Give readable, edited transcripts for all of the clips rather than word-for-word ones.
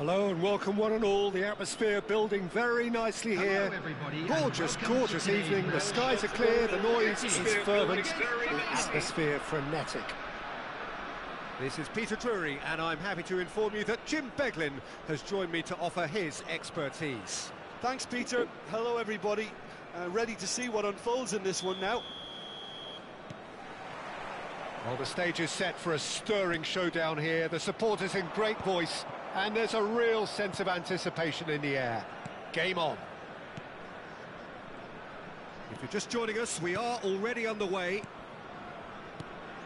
Hello and welcome one and all. The atmosphere building very nicely here. Gorgeous, gorgeous evening. The skies are clear, the noise is fervent, the atmosphere frenetic. This is Peter Drury, and I'm happy to inform you that Jim Beglin has joined me to offer his expertise. Thanks, Peter. Hello, everybody. Ready to see what unfolds in this one now. Well, the stage is set for a stirring showdown here. The supporters in great voice, and there's a real sense of anticipation in the air. Game on. If you're just joining us, we are already underway.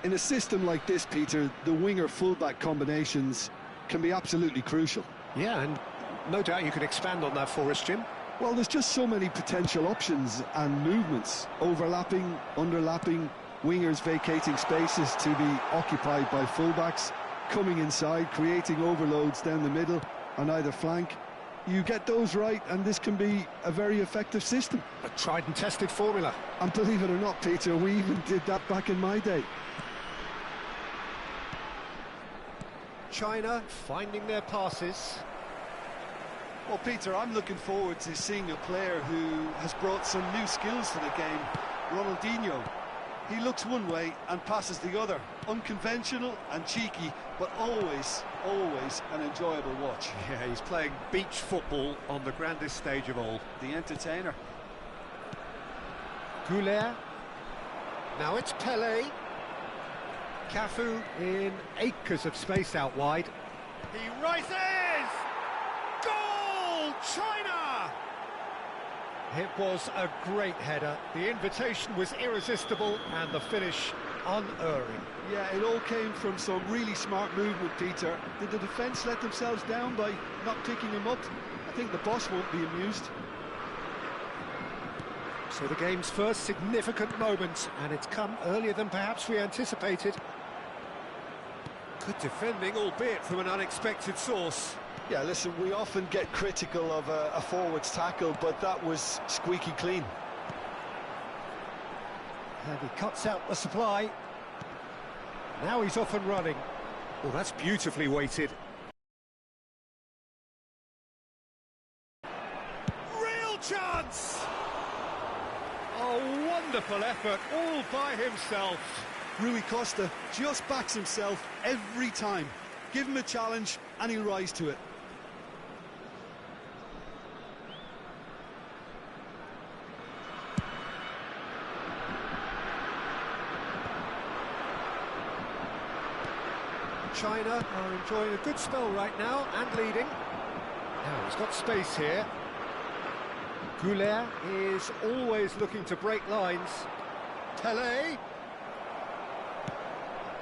In a system like this, Peter, the winger-fullback combinations can be absolutely crucial. Yeah, and no doubt you could expand on that for us, Jim. Well, there's just so many potential options and movements. Overlapping, underlapping, wingers vacating spaces to be occupied by fullbacks, coming inside, creating overloads down the middle on either flank. You get those right, and this can be a very effective system. A tried and tested formula. And believe it or not, Peter, we even did that back in my day. China finding their passes. Well, Peter, I'm looking forward to seeing a player who has brought some new skills to the game, Ronaldinho. He looks one way and passes the other. Unconventional and cheeky, but always, always an enjoyable watch. Yeah, he's playing beach football on the grandest stage of all. The entertainer. Goulet. Now it's Pelé. Cafu in acres of space out wide. He rises! Goal! China! It was a great header. The invitation was irresistible and the finish unerring. Yeah, it all came from some really smart movement, Peter. Did the defence let themselves down by not picking him up? I think the boss won't be amused. So the game's first significant moment, and it's come earlier than perhaps we anticipated. Good defending, albeit from an unexpected source. Yeah, listen, we often get critical of a forward's tackle, but that was squeaky clean. And he cuts out the supply. Now he's off and running. Well, that's beautifully weighted. Real chance! A wonderful effort, all by himself. Rui Costa just backs himself every time. Give him a challenge and he'll rise to it. China are enjoying a good spell right now and leading. Now he's got space here. Goulet is always looking to break lines. Pelé.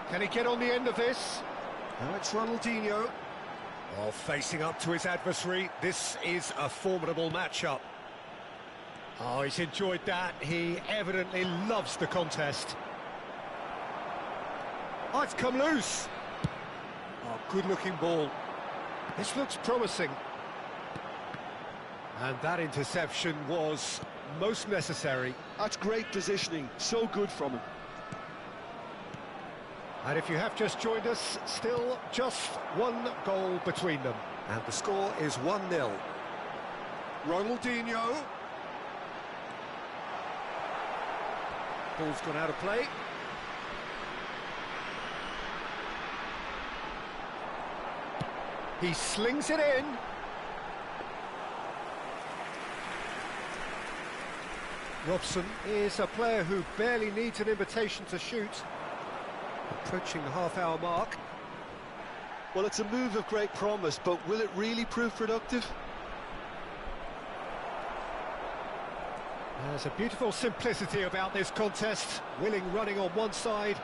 Can he get on the end of this? Now it's Ronaldinho. Oh, facing up to his adversary. This is a formidable matchup. Oh, he's enjoyed that. He evidently loves the contest. Oh, it's come loose. Oh, good-looking ball. This looks promising. And that interception was most necessary. That's great positioning. So good from him. And if you have just joined us, still just one goal between them. And the score is 1-0. Ronaldinho. Ball's gone out of play. He slings it in. Robson is a player who barely needs an invitation to shoot. Approaching the half-hour mark. Well, it's a move of great promise, but will it really prove productive? There's a beautiful simplicity about this contest. Willing running on one side,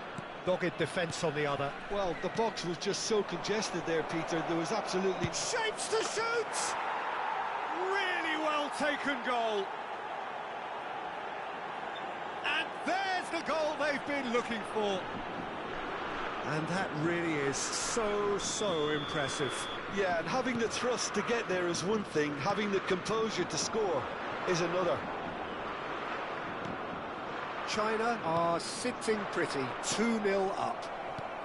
dogged defence on the other. Well, the box was just so congested there, Peter. There was absolutely... Shapes to shoot! Really well taken goal. And there's the goal they've been looking for. And that really is so impressive. Yeah, and having the thrust to get there is one thing, having the composure to score is another. China are sitting pretty, 2-0 up.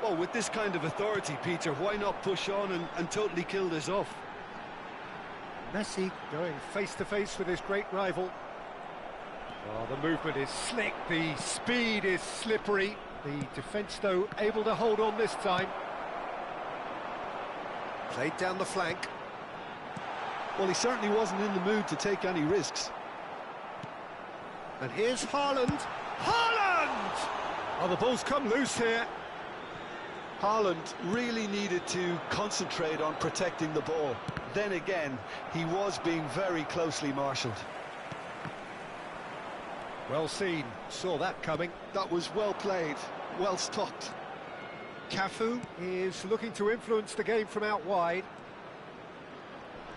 Well, with this kind of authority, Peter, why not push on and totally kill this off? Messi going face-to-face with his great rival. Oh, the movement is slick, the speed is slippery. The defence, though, able to hold on this time. Played down the flank. Well, he certainly wasn't in the mood to take any risks. And here's Haaland. Haaland! Oh, the ball's come loose here. Haaland really needed to concentrate on protecting the ball. Then again, he was being very closely marshalled. Well seen, saw that coming. That was well played, well stopped. Cafu is looking to influence the game from out wide.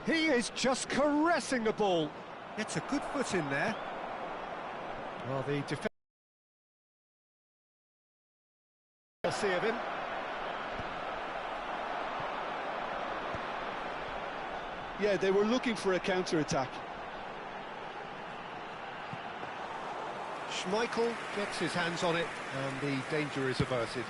He is just caressing the ball. Gets a good foot in there. Well, the defence will see of him. Yeah, they were looking for a counter-attack. Schmeichel gets his hands on it, and the danger is averted.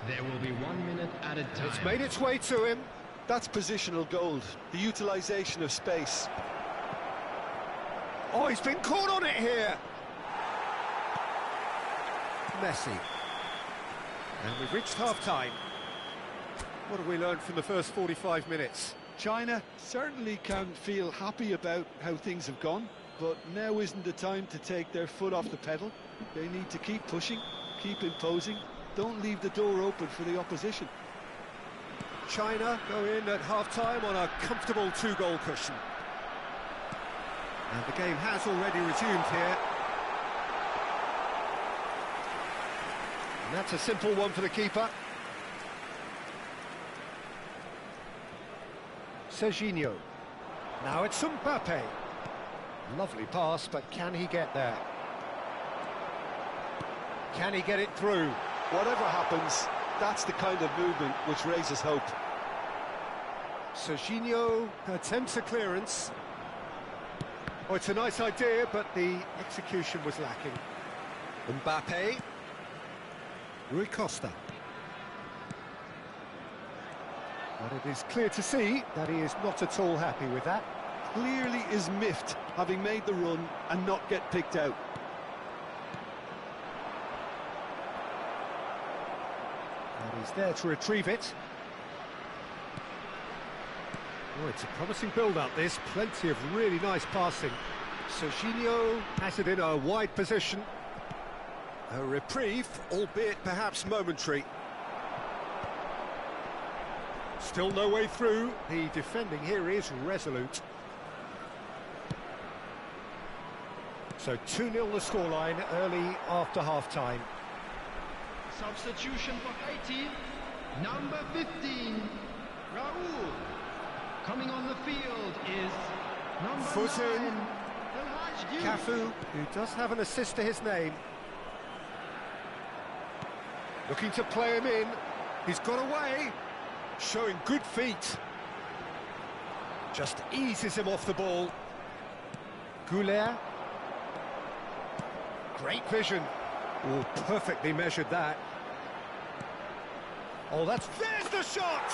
There will be 1 minute added time. It's made its way to him. That's positional gold, the utilisation of space. Oh, he's been caught on it here. Messi. And we've reached half-time. What have we learned from the first 45 minutes? China certainly can feel happy about how things have gone, but now isn't the time to take their foot off the pedal. They need to keep pushing, keep imposing, don't leave the door open for the opposition. China go in at half-time on a comfortable two-goal cushion. And the game has already resumed here. And that's a simple one for the keeper. Serginho. Now it's Mbappe. Lovely pass, but can he get there? Can he get it through? Whatever happens, that's the kind of movement which raises hope. Serginho attempts a clearance. Oh, it's a nice idea, but the execution was lacking. Mbappe. Rui Costa. But it is clear to see that he is not at all happy with that. Clearly is miffed, having made the run and not get picked out. And he's there to retrieve it. Oh, it's a promising build-up, this. Plenty of really nice passing. Serginho has it in a wide position. A reprieve, albeit perhaps momentary. Still no way through. The defending here is resolute. So 2-0 the scoreline early after half-time. Substitution for Haiti, number 15, Raul. Coming on the field is number Foot in. 9, Cafu, who does have an assist to his name. Looking to play him in. He's got away. Showing good feet. Just eases him off the ball. Goulet. Great vision. Oh, perfectly measured that. Oh, that's... There's the shot!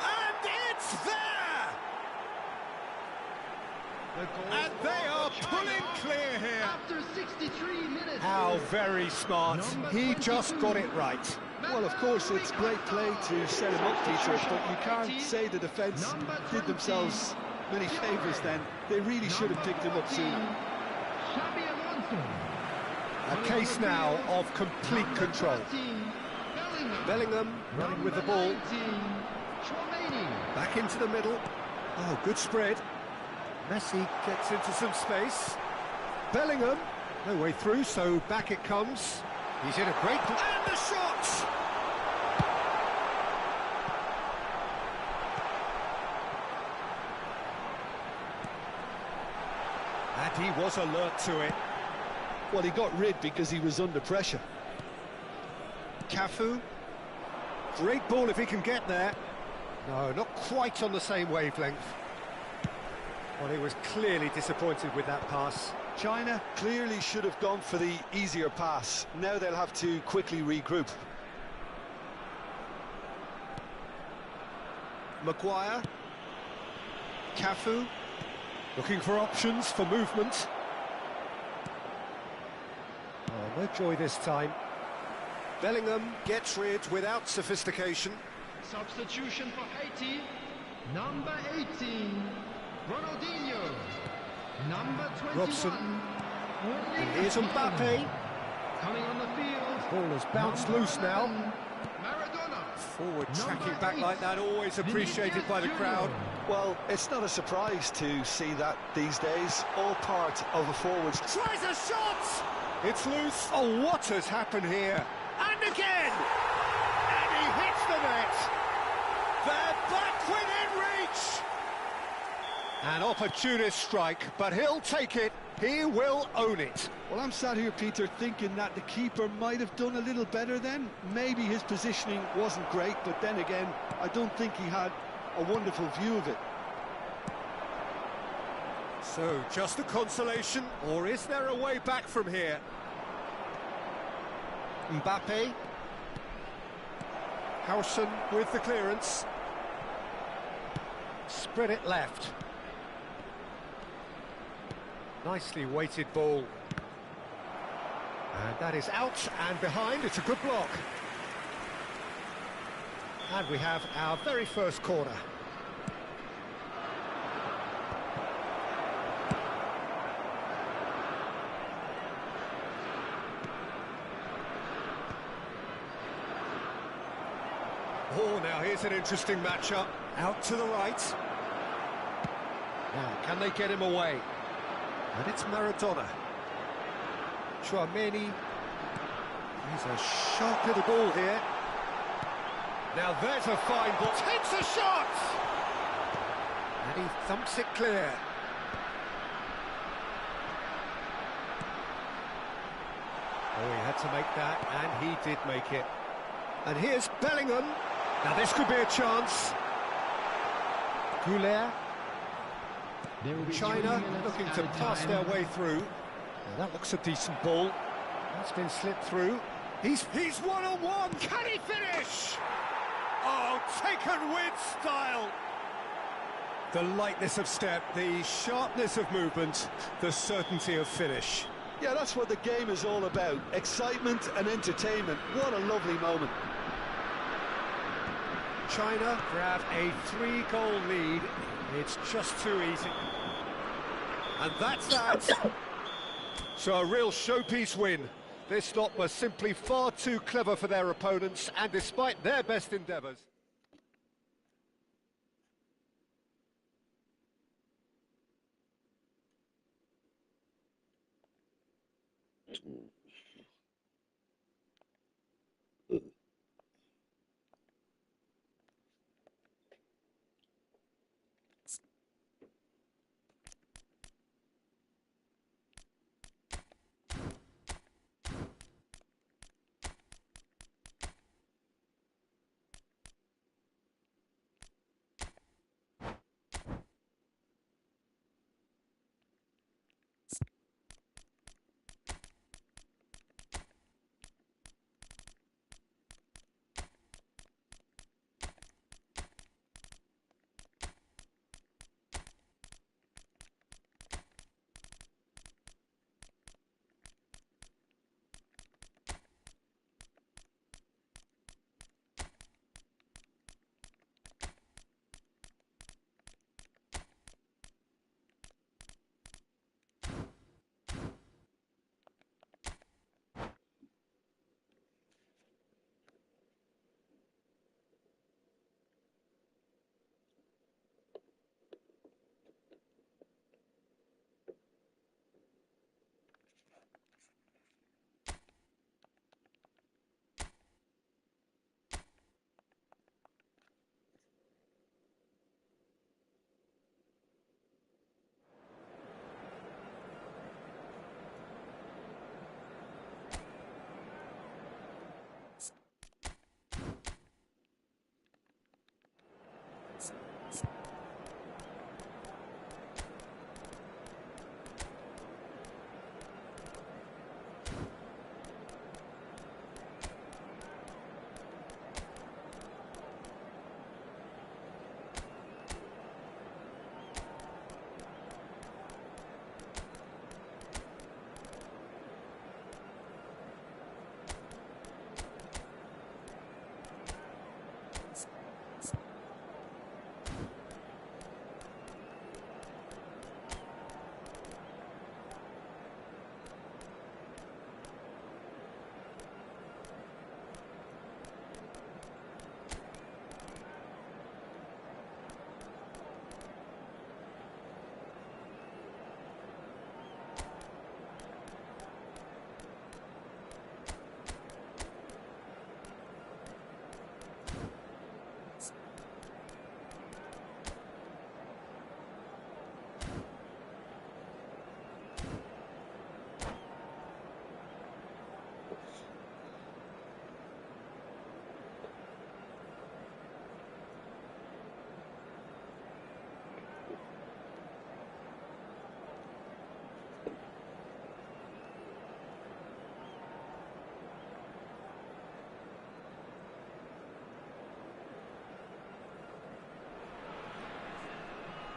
And it's there! And they are pulling clear here. After 63 minutes. How very smart. He just got it right. Well, of course, it's great play to set him up, Peter, but you can't say the defence did themselves many favours then. They really should have picked him up sooner. A case now of complete control. Bellingham running with the ball. Back into the middle. Oh, good spread. Messi gets into some space. Bellingham, no way through, so back it comes. He's in a great... And the shot! And he was alert to it. Well, he got rid because he was under pressure. Cafu. Great ball if he can get there. No, not quite on the same wavelength. Well, he was clearly disappointed with that pass. China clearly should have gone for the easier pass. Now they'll have to quickly regroup. Maguire. Cafu. Looking for options for movement. Oh, no joy this time. Bellingham gets rid without sophistication. Substitution for Haiti, number 18, Ronaldinho. Number 21, Robson. And here's Mbappe. coming on the field. Ball has bounced number loose now. 11, Maradona. Forward tracking Number back 8, like that, always appreciated by the crowd. Well, it's not a surprise to see that these days, all part of a forward's... Tries a shot! It's loose. Oh, what has happened here? And again! And he hits the net! They're back within reach! An opportunist strike, but he'll take it. He will own it. Well, I'm sat here, Peter, thinking that the keeper might have done a little better then. Maybe his positioning wasn't great, but then again, I don't think he had a wonderful view of it. So, just a consolation, or is there a way back from here? Mbappe. Howson with the clearance. Spread it left. Nicely weighted ball. And that is out and behind. It's a good block. And we have our very first corner. Oh, now here's an interesting matchup. Out to the right. Now, can they get him away? And it's Maradona. Chouameni. He's a sharp little ball here. Now there's a fine ball. Takes a shot! And he thumps it clear. Oh, he had to make that, and he did make it. And here's Bellingham. Now this could be a chance. Goulet. China looking to pass their way through. Now that looks a decent ball. That's been slipped through. He's one-on-one. Can he finish? Oh, taken with style. The lightness of step, the sharpness of movement, the certainty of finish. Yeah, that's what the game is all about. Excitement and entertainment. What a lovely moment. China grab a 3-goal lead. It's just too easy. And that's that. So a real showpiece win. This lot was simply far too clever for their opponents, and despite their best endeavours.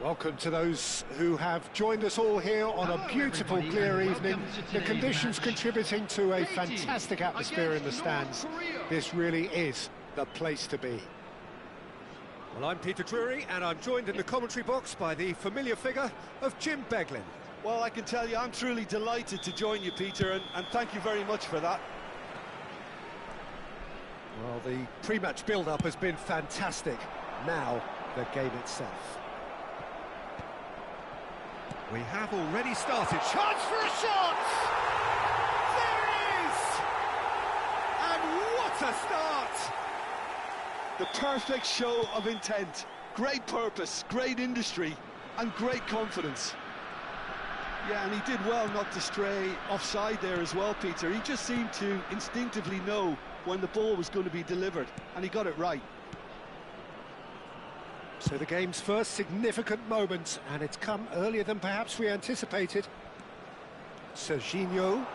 Welcome to those who have joined us all here on a beautiful, clear evening. The conditions contributing to a fantastic atmosphere in the stands. This really is the place to be. Well, I'm Peter Drury, and I'm joined in the commentary box by the familiar figure of Jim Beglin. Well, I can tell you, I'm truly delighted to join you, Peter, and thank you very much for that. Well, the pre-match build-up has been fantastic. Now, the game itself. We have already started. Chance for a shot! There it is! And what a start! The perfect show of intent, great purpose, great industry, and great confidence. Yeah, and he did well not to stray offside there as well, Peter. He just seemed to instinctively know when the ball was going to be delivered, and he got it right. So the game's first significant moment, and it's come earlier than perhaps we anticipated. Serginho.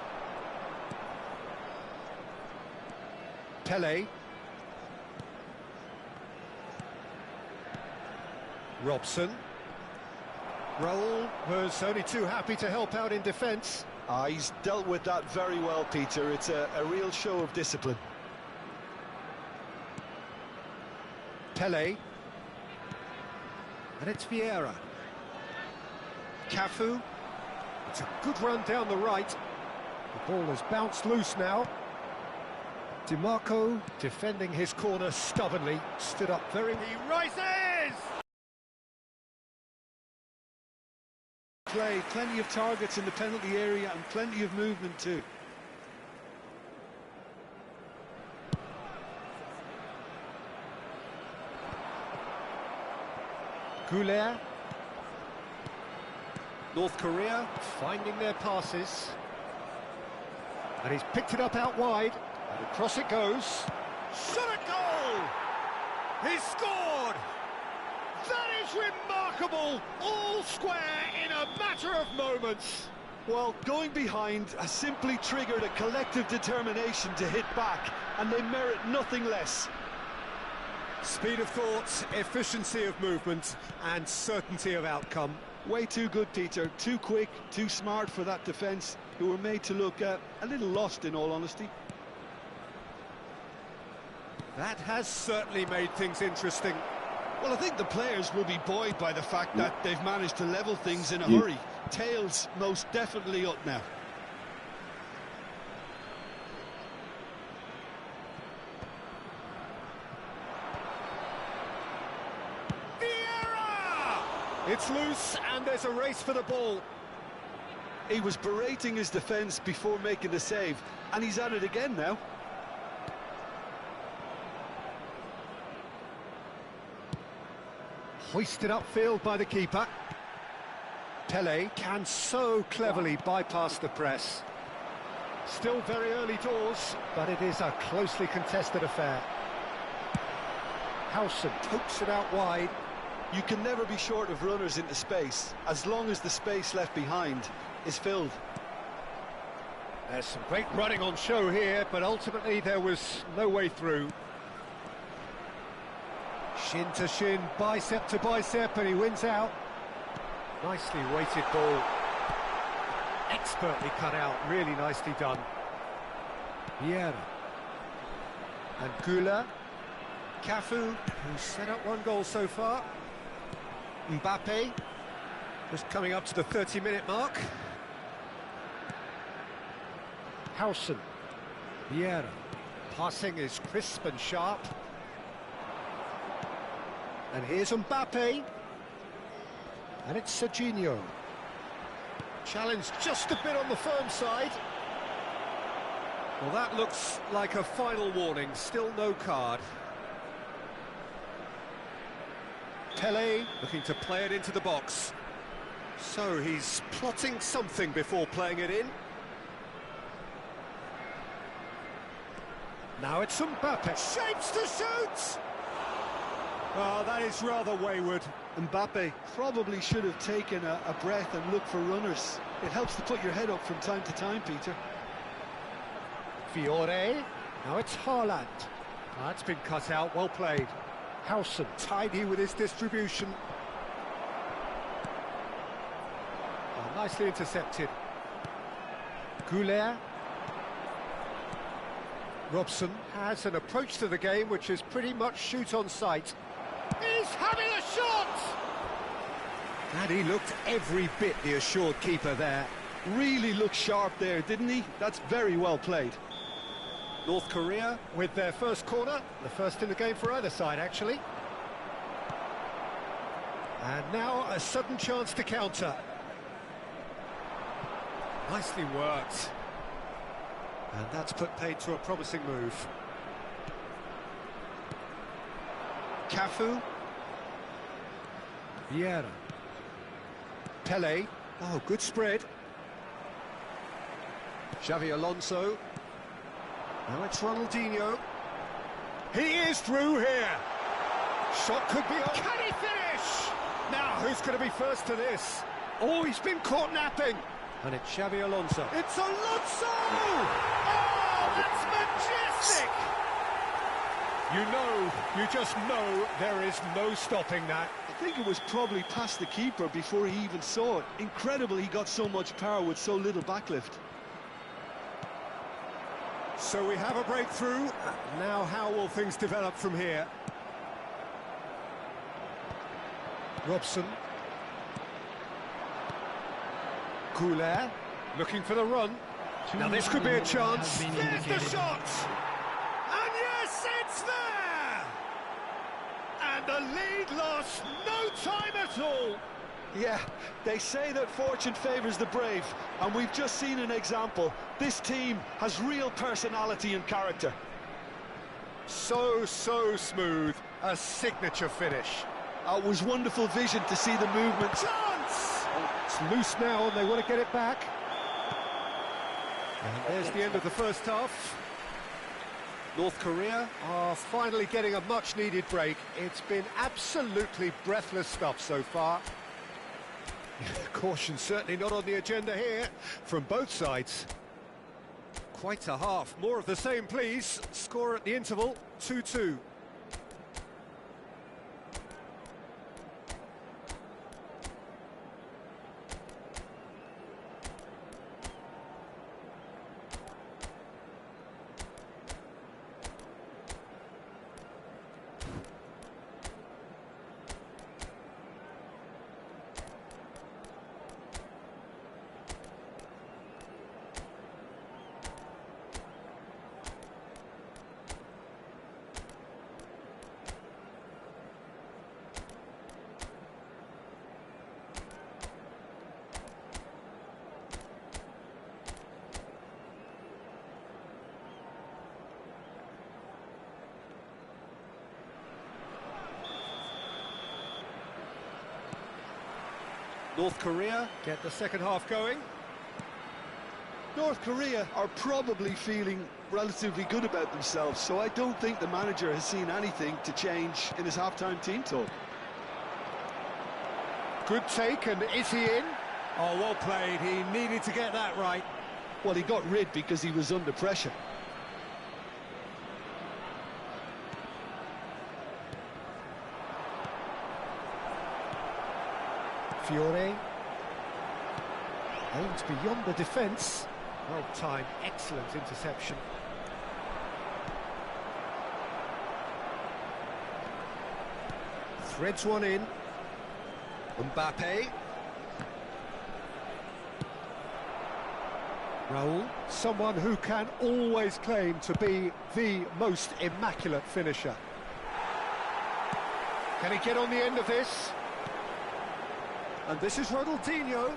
Pele. Robson. Raul was only too happy to help out in defence. He's dealt with that very well, Peter. It's a real show of discipline. Pele. And it's Vieira. Cafu. It's a good run down the right. The ball has bounced loose now. Di Marco defending his corner stubbornly. Stood up very... He rises! Play, plenty of targets in the penalty area and plenty of movement too. Goulet. North Korea finding their passes. And he's picked it up out wide. And across it goes. Shot a goal! He's scored! That is remarkable! All square in a matter of moments. Well, going behind has simply triggered a collective determination to hit back, and they merit nothing less. Speed of thought, efficiency of movement, and certainty of outcome. Way too good, Peter. Too quick, too smart for that defence, who were made to look a little lost, in all honesty. That has certainly made things interesting. Well, I think the players will be buoyed by the fact that they've managed to level things in a hurry. Tails most definitely up now. It's loose, and there's a race for the ball. He was berating his defence before making the save, and he's at it again now. Hoisted upfield by the keeper. Pele can so cleverly bypass the press. Still very early doors, but it is a closely contested affair. Howson pokes it out wide. You can never be short of runners into space, as long as the space left behind is filled. There's some great running on show here, but ultimately there was no way through. Shin to shin, bicep to bicep, and he wins out. Nicely weighted ball. Expertly cut out, really nicely done. Vieira. And Goulet. Cafu, who's set up one goal so far. Mbappe, just coming up to the 30-minute mark. Howson. Vieira. Passing is crisp and sharp. And here's Mbappe. And it's Serginho. Challenge just a bit on the firm side. Well, that looks like a final warning. Still no card. Pele Looking to play it into the box. So he's plotting something before playing it in. Now it's Mbappe. Shapes to shoot! Oh, that is rather wayward. Mbappe probably should have taken a breath and looked for runners. It helps to put your head up from time to time, Peter. Fiore. Now it's Haaland. That's been cut out, well played. Howson tidy with his distribution. Nicely intercepted. Goulet. Robson has an approach to the game which is pretty much shoot on sight. He's having a shot! And he looked every bit the assured keeper there. Really looked sharp there, didn't he? That's very well played. North Korea with their first corner, the first in the game for either side, actually. And now a sudden chance to counter. Nicely worked. And that's put paid to a promising move. Cafu. Vieira. Pele. Oh, good spread. Xavi Alonso. Now it's Ronaldinho. He is through here. Shot could be on. Can he finish? Now, who's going to be first to this? Oh, he's been caught napping. And it's Xavi Alonso. It's Alonso! Oh, that's majestic! You just know there is no stopping that. I think it was probably past the keeper before he even saw it. Incredible he got so much power with so little backlift. So we have a breakthrough. Now how will things develop from here? Robson. Goulet looking for the run. Now this could be a chance. Here's the shot! And yes, it's there! And the lead lost no time at all. Yeah, they say that fortune favours the brave, and we've just seen an example. This team has real personality and character. So smooth. A signature finish. It was wonderful vision to see the movement. Chance! It's loose now and they want to get it back. And there's the end of the first half. North Korea are finally getting a much-needed break. It's been absolutely breathless stuff so far. Caution certainly not on the agenda here from both sides. Quite a half. More of the same, please. Score at the interval, 2-2. North Korea get the second half going. North Korea are probably feeling relatively good about themselves, so I don't think the manager has seen anything to change in his half-time team talk. Good take, and is he in? Oh, well played. He needed to get that right. Well, he got rid because he was under pressure. Fiore aims beyond the defence. Well timed, excellent interception. Threads one in. Mbappe. Raul, someone who can always claim to be the most immaculate finisher. Can he get on the end of this? And this is Ronaldinho.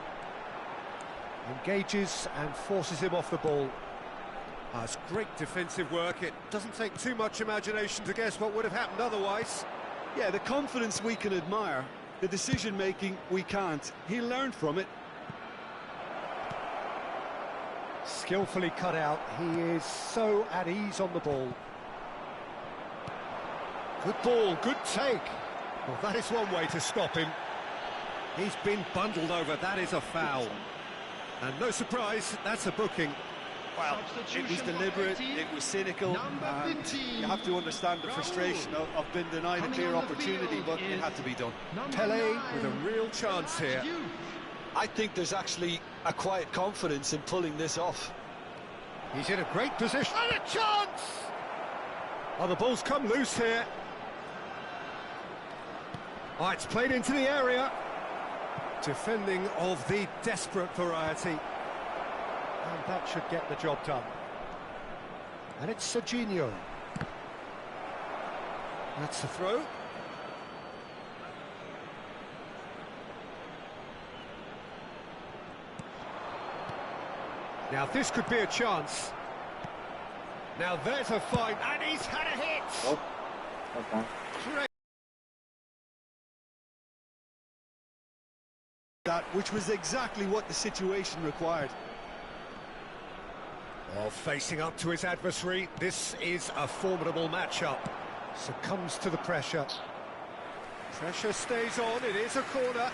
Engages and forces him off the ball. That's great defensive work. It doesn't take too much imagination to guess what would have happened otherwise. Yeah, the confidence we can admire, the decision-making we can't. He learned from it. Skillfully cut out. He is so at ease on the ball. Good ball, good take. Well, that is one way to stop him. He's been bundled over. That is a foul. And no surprise, that's a booking. Well, it was deliberate, it was cynical, and you have to understand the frustration of being denied a clear opportunity, but it had to be done. Pele with a real chance here. I think there's actually a quiet confidence in pulling this off. He's in a great position. And a chance! Oh, the ball's come loose here. Oh, it's played into the area. Defending of the desperate variety. And that should get the job done. And it's Serginho. That's the throw. Now this could be a chance. Now there's a fight, and he's had a hit. Oh, okay. That, which was exactly what the situation required. Well, facing up to his adversary, this is a formidable matchup. Succumbs to the pressure. Pressure stays on, it is a corner.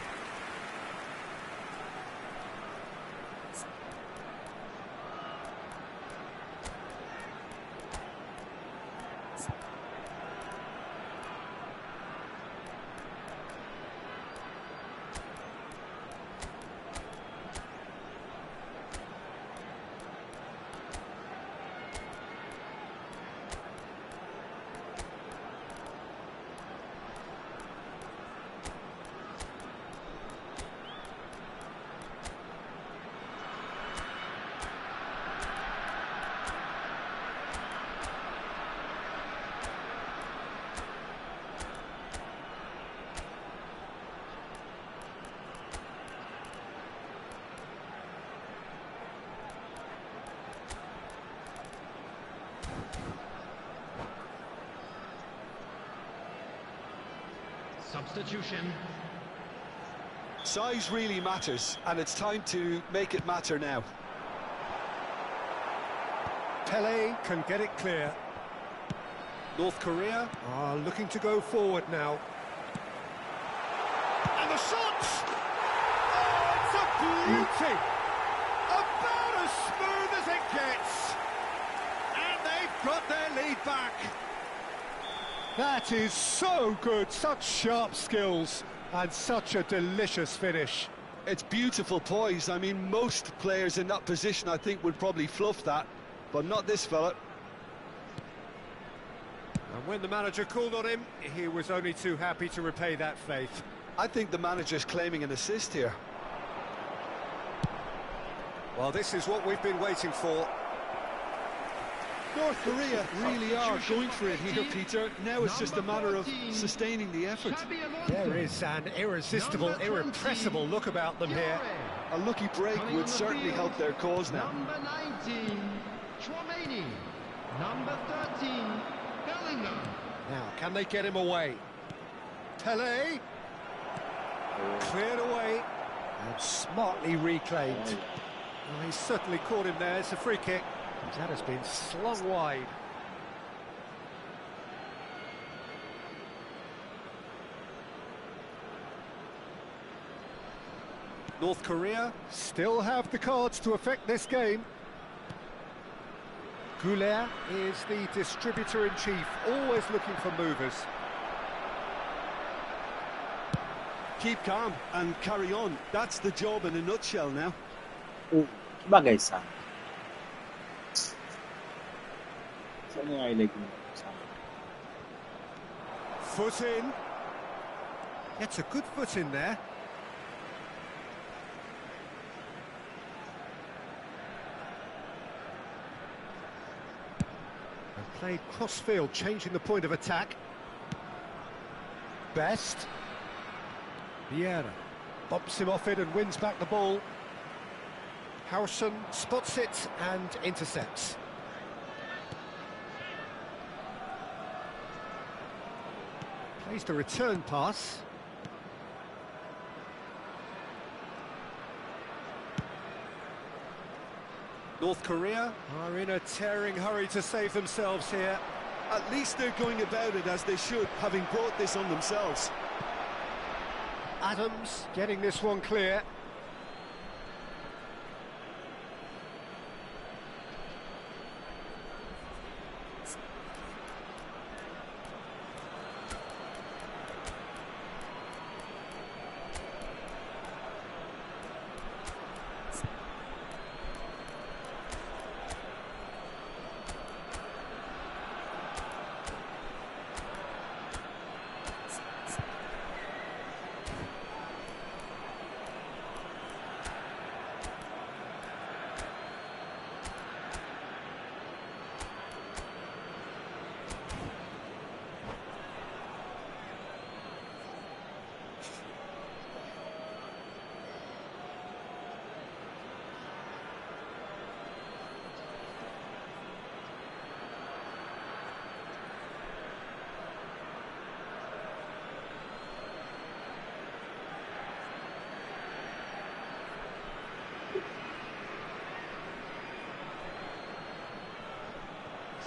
Substitution. Size really matters, and it's time to make it matter now. Pele can get it clear. North Korea are looking to go forward now. And the shot! Oh, it's a beauty! About as smooth as it gets. And they've got their lead back. That is so good, such sharp skills, and such a delicious finish. It's beautiful poise. I mean, most players in that position, I think, would probably fluff that, but not this fella. And when the manager called on him, he was only too happy to repay that faith. I think the manager's claiming an assist here. Well, this is what we've been waiting for. North Korea really are going for it here, Peter. Now it's just a matter of sustaining the effort. There is an irresistible, irrepressible look about them here. A lucky break would certainly help their cause now. Number 19, Chouameni. Number 13, Bellingham. Now, can they get him away? Pele. Cleared away and smartly reclaimed. Well, he's certainly caught him there. It's a free kick. That has been slung wide. North Korea still have the cards to affect this game. Goulet is the distributor-in-chief, always looking for movers. Keep calm and carry on. That's the job in a nutshell now. Bagay sa saan yung highlight mo? Foot in. Gets a good foot in there. And played cross-field, changing the point of attack. Best. Vieira bumps him off it and wins back the ball. Harrison spots it and intercepts. Plays the return pass. North Korea are in a tearing hurry to save themselves here. At least they're going about it as they should, having brought this on themselves. Adams getting this one clear.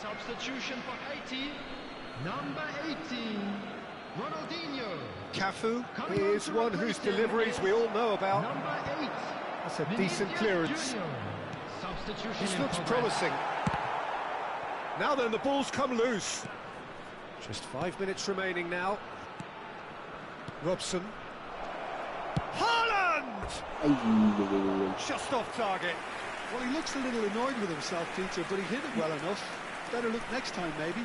Substitution for Haiti, number 18, Ronaldinho. Cafu Coming is on to one whose replace him deliveries is we all know about. Number 8. That's a decent clearance. Substitution This in looks progress. promising. Now then, the ball's come loose. Just 5 minutes remaining now. Robson. Haaland! Just off target. Well, he looks a little annoyed with himself, Peter, but he hit it well enough. Better look next time, maybe.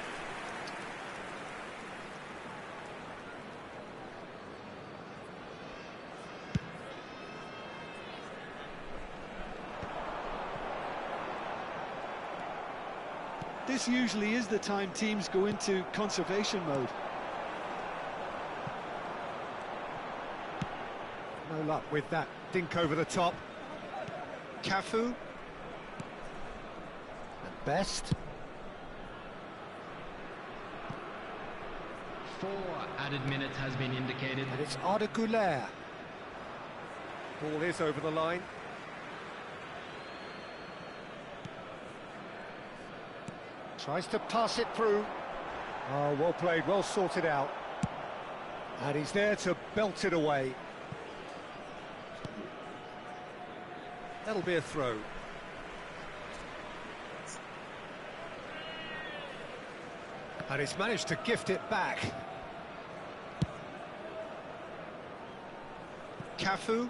This usually is the time teams go into conservation mode. No luck with that dink over the top. Cafu. At best. 4 added minutes has been indicated. And it's Arda Güler. Ball is over the line. Tries to pass it through. Oh, well played, well sorted out. And he's there to belt it away. That'll be a throw. And he's managed to gift it back. Cafu.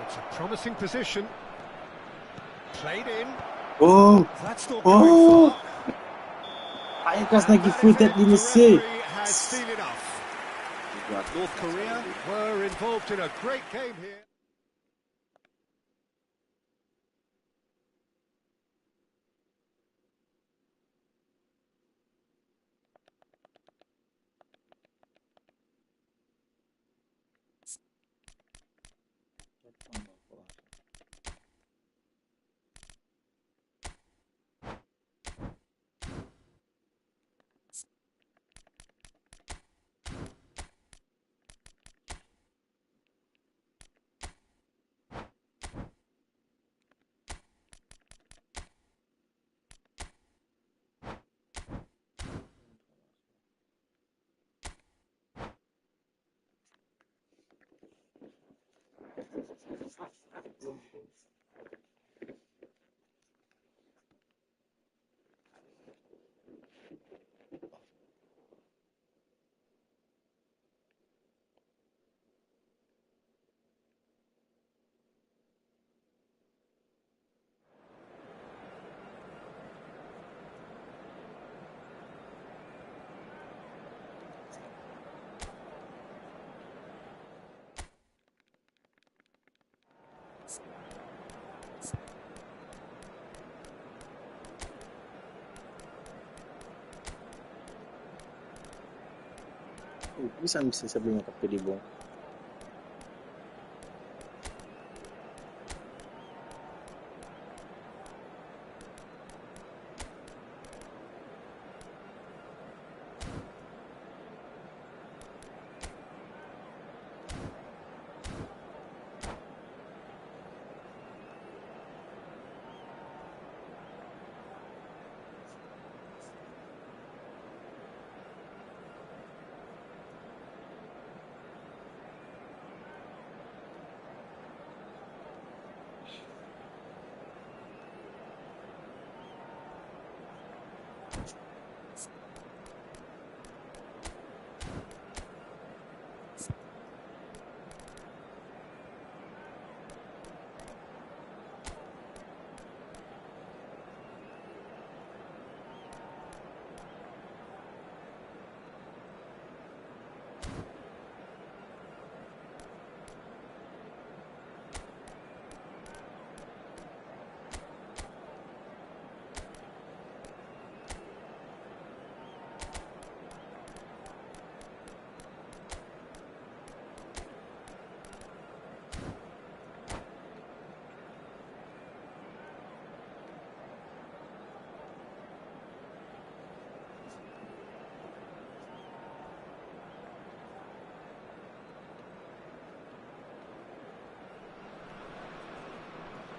It's a promising position. Played in. Oh! That's not Oh! going far. Ayaw kas And nag-foot that at is it. linis The eh. referee has seen enough. North Korea were involved in a great game here. Oh, bisa sabihin mo kapilibong.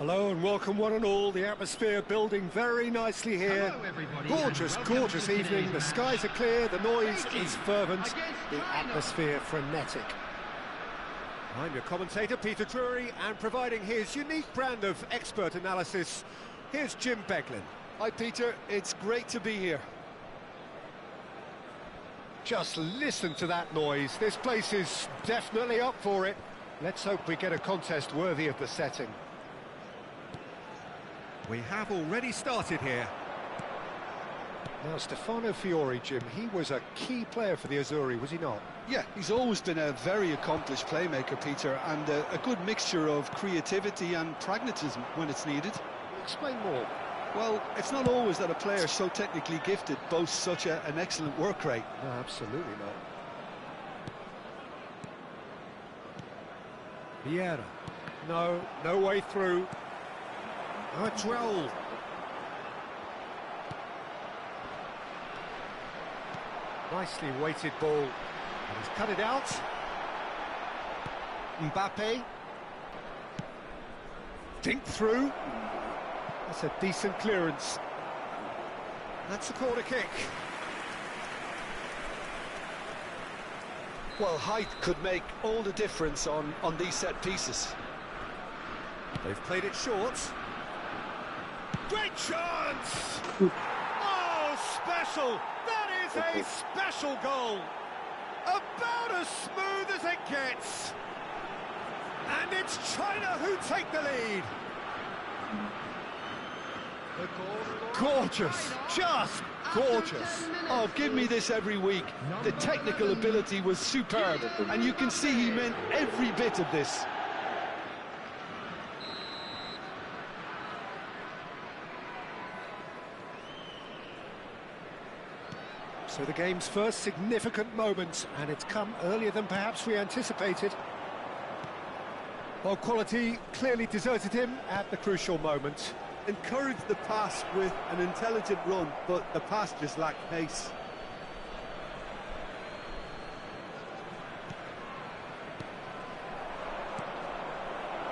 Hello and welcome one and all. The atmosphere building very nicely here. Hello, everybody, Gorgeous, and welcome gorgeous to evening. The today's skies are clear, the noise is fervent, against the China. atmosphere frenetic. I'm your commentator, Peter Drury, and providing his unique brand of expert analysis, here's Jim Beglin. Hi, Peter. It's great to be here. Just listen to that noise. This place is definitely up for it. Let's hope we get a contest worthy of the setting. We have already started here. Now, Stefano Fiori, Jim, he was a key player for the Azzurri, was he not? Yeah, he's always been a very accomplished playmaker, Peter, and a good mixture of creativity and pragmatism when it's needed. Explain more. Well, it's not always that a player so technically gifted boasts such an excellent work rate. No, absolutely not. Vieira. No way through. Oh, it's rolled. Nicely weighted ball. And he's cut it out. Mbappe. Dink through. That's a decent clearance. That's a corner kick. Well, height could make all the difference on these set pieces. They've played it short. Great chance! Oh, special! That is a special goal! About as smooth as it gets! And it's China who take the lead! Gorgeous! Just gorgeous! Oh, give me this every week. The technical ability was superb, and you can see he meant every bit of this. So the game's first significant moment, and it's come earlier than perhaps we anticipated. Well, quality clearly deserted him at the crucial moment. Encouraged the pass with an intelligent run, but the pass just lacked pace.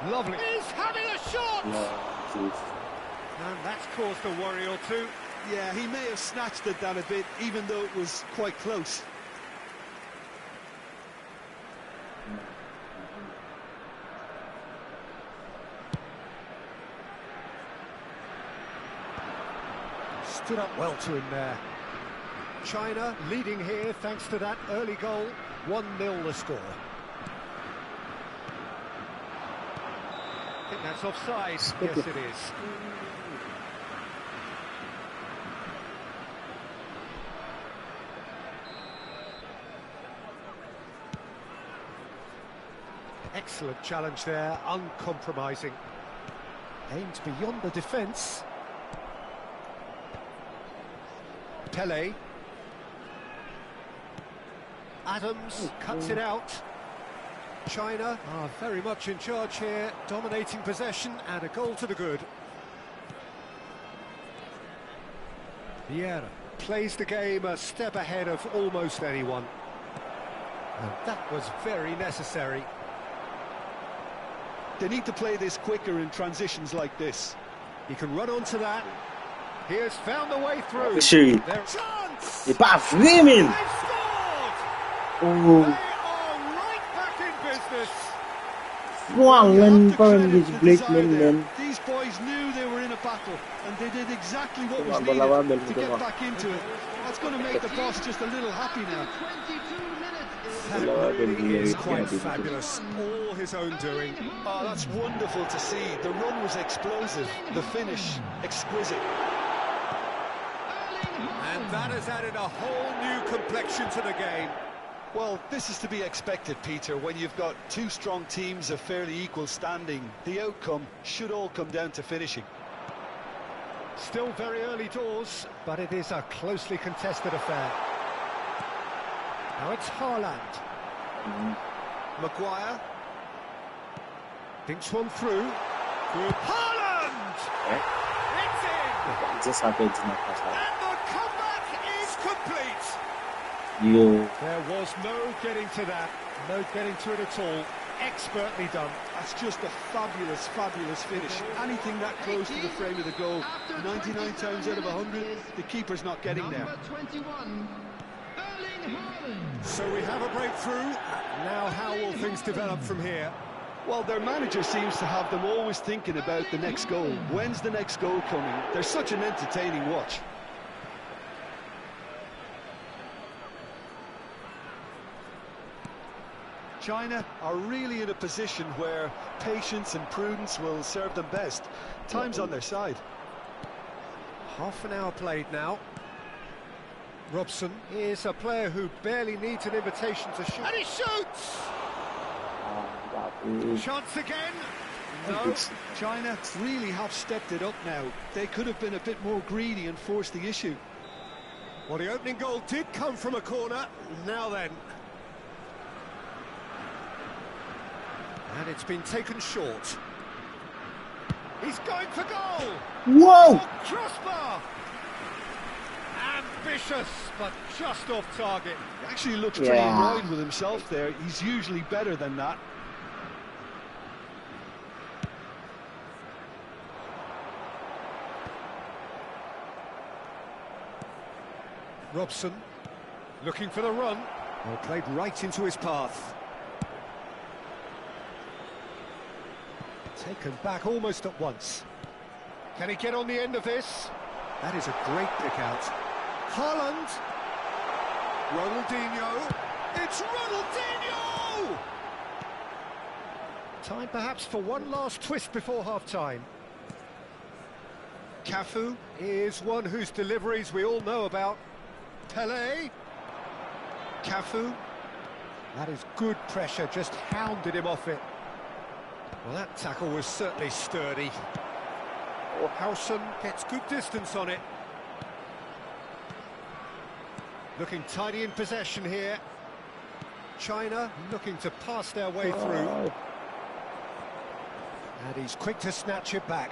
Lovely. He's having a shot! And that's caused a worry or two. Yeah, he may have snatched at that a bit, even though it was quite close. Stood up well to him there. China leading here thanks to that early goal. 1-0 the score. I think that's offside. Yes, it is. Excellent challenge there, uncompromising. Aimed beyond the defence. Pele. Adams cuts it out. China are very much in charge here, dominating possession and a goal to the good. Vieira plays the game a step ahead of almost anyone. And that was very necessary. They need to play this quicker in transitions like this. He can run onto that. He has found the way through. Shit. Their chance! C'est pas vrai, man! They've scored! Oh, They are right back in business. Swangen for Credit this the Blake desire there. man. These boys knew they were in a battle, and they did exactly what was Bola needed to bel get back into it. That's going to make the boss just a little happy now. 22 minutes is That really is quite fabulous. All his own doing. Oh, that's wonderful to see. The run was explosive, the finish exquisite. And that has added a whole new complexion to the game. Well, this is to be expected, Peter, when you've got two strong teams of fairly equal standing. The outcome should all come down to finishing. Still very early doors, but it is a closely contested affair. Now it's Haaland. Maguire. Dinks one through. Good. Haaland! It's in! Just happened to not pass And the comeback is complete! You. There was no getting to that. No getting to it at all. expertly done. That's just a fabulous, fabulous finish. Anything that close to the frame of the goal, 99 times out of 100, the keeper's not getting there. Number 21, Erling Haaland. So we have a breakthrough. Now how will things develop from here? Well, their manager seems to have them always thinking about the next goal. When's the next goal coming? They're such an entertaining watch. China are really in a position where patience and prudence will serve them best. Time's on their side. Half an hour played now. Robson is a player who barely needs an invitation to shoot. And he shoots! Chance again. No. China really have stepped it up now. They could have been a bit more greedy and forced the issue. Well, the opening goal did come from a corner. Now then. And it's been taken short. He's going for goal! Whoa! Crossbar! Ambitious, but just off target. He actually looks pretty annoyed with himself there. He's usually better than that. Robson looking for the run. Well, played right into his path. Taken back almost at once. Can he get on the end of this? That is a great pick out. Haaland. Ronaldinho. It's Ronaldinho! Time perhaps for one last twist before half-time. Cafu is one whose deliveries we all know about. Pelé. Cafu. That is good pressure, just hounded him off it. Well, that tackle was certainly sturdy. Hausen gets good distance on it. Looking tidy in possession here. China looking to pass their way through. And he's quick to snatch it back.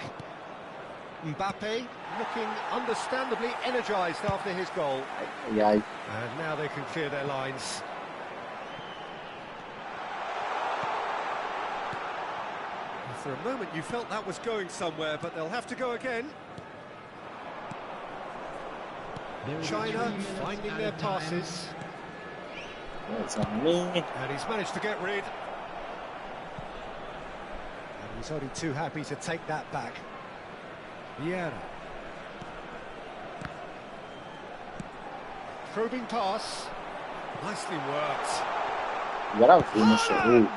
Mbappe looking understandably energised after his goal. And now they can clear their lines. For a moment you felt that was going somewhere, but they'll have to go again. China finding their passes. And he's managed to get rid. And he's only too happy to take that back. Vieira. Probing pass. Nicely worked. Haaland.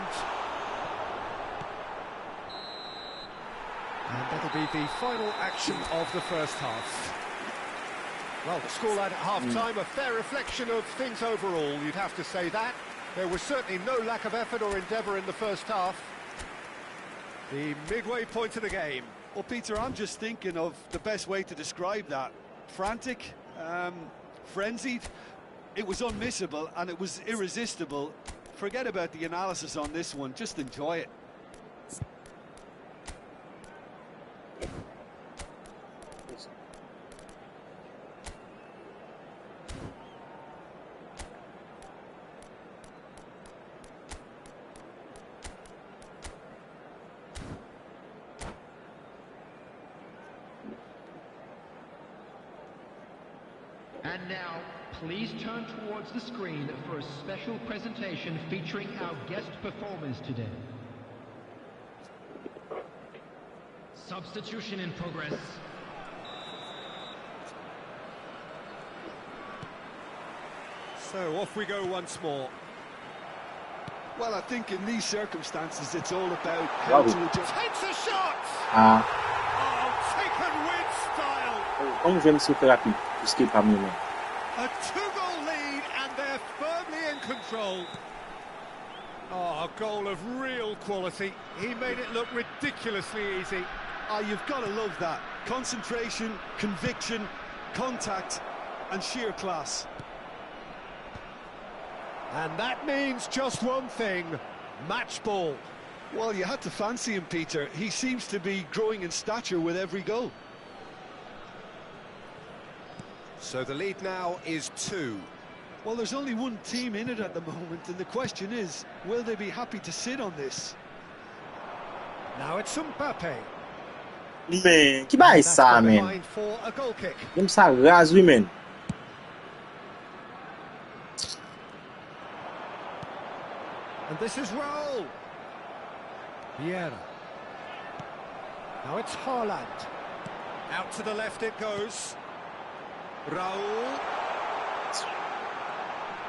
And that'll be the final action of the first half. Well, the scoreline at half-time, a fair reflection of things overall, you'd have to say that. There was certainly no lack of effort or endeavour in the first half. The midway point of the game. Well, Peter, I'm just thinking of the best way to describe that. Frantic, frenzied. It was unmissable and it was irresistible. Forget about the analysis on this one, just enjoy it. And now, please turn towards the screen for a special presentation featuring our guest performers today. Substitution in progress. So off we go once more. Well, I think in these circumstances it's all about how to adjust. Takes a shot! Oh, taken with style! A two-goal lead and they're firmly in control. Oh, a goal of real quality. He made it look ridiculously easy. You've got to love that. Concentration, conviction, contact and sheer class. And that means just one thing, match ball. Well, you had to fancy him, Peter. He seems to be growing in stature with every goal. So the lead now is 2. Well, there's only one team in it at the moment, and the question is, will they be happy to sit on this? Now it's Mbappe. Man, que vai That's ça, gone man? behind for a goal kick. Game ça rase, oui, man. And this is Raul. Vieira. Now it's Haaland. Out to the left it goes. Raul.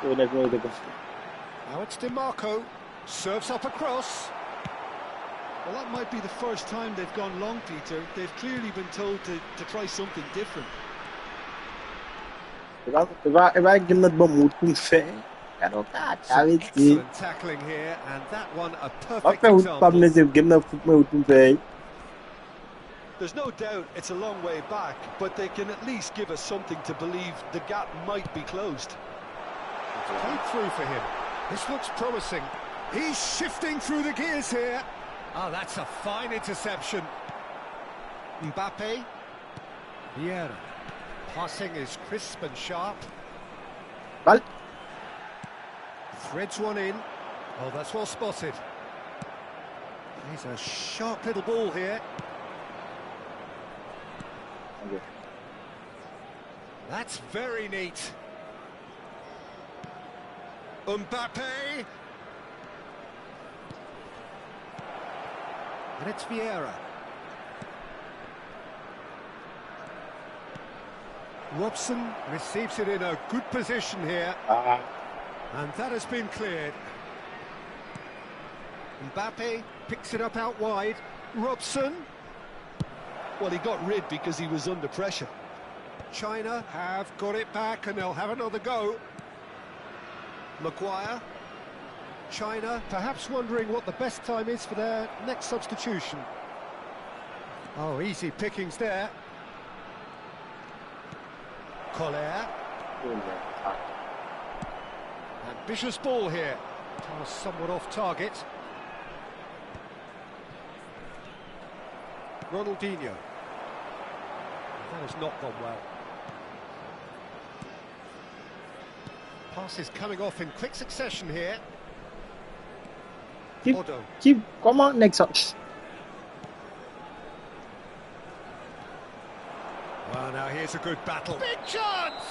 Now it's DiMarco. Serves up across. Well, that might be the first time they've gone long, Peter. They've clearly been told to try something different. Vai game not bom muito com fé. Cara, Excellent tackling here, and that one a perfect Vai example. game not muito com fé. There's no doubt it's a long way back, but they can at least give us something to believe the gap might be closed. It's played through for him. This looks promising. He's shifting through the gears here. Oh, that's a fine interception. Mbappe. Vieira. Passing is crisp and sharp. Vale. Threads one in. Oh, that's well spotted. He's a sharp little ball here. Okay. That's very neat. Mbappe. And it's Vieira. Robson receives it in a good position here. And that has been cleared. Mbappe picks it up out wide. Robson. Well, he got rid because he was under pressure. China have got it back and they'll have another go. Maguire. China perhaps wondering what the best time is for their next substitution. Oh, easy pickings there. Collier. Ambitious ball here. Pass somewhat off target. Ronaldinho. That has not gone well. Passes coming off in quick succession here. Keep, come on, next up. Well, now here's a good battle. Big chance!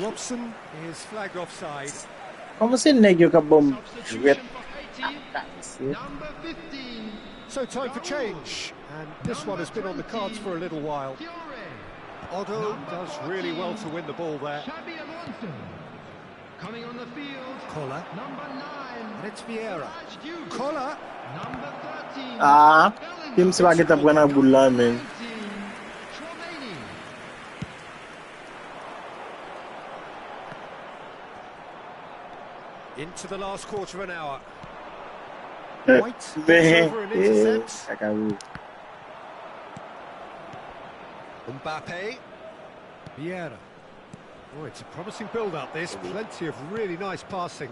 Robson is flagged offside. Como se nega o bom? Substitution for Haiti. Number 15. So time for change, and this one has been on the cards for a little while. Fiore. Otto does really well to win the ball there. Xabi Alonso. Coming on the field. Collar, Number 9. and it's Vieira. Raj Duke. Collar, Number 13. Ah, Bellingham. tim se vai kita bukan bulan, man. 19. Tchouaméni. into the last quarter of an hour. Man, White over and intercepts. kakak. Mbappe. Vieira. Oh, it's a promising build-up, this. Plenty of really nice passing.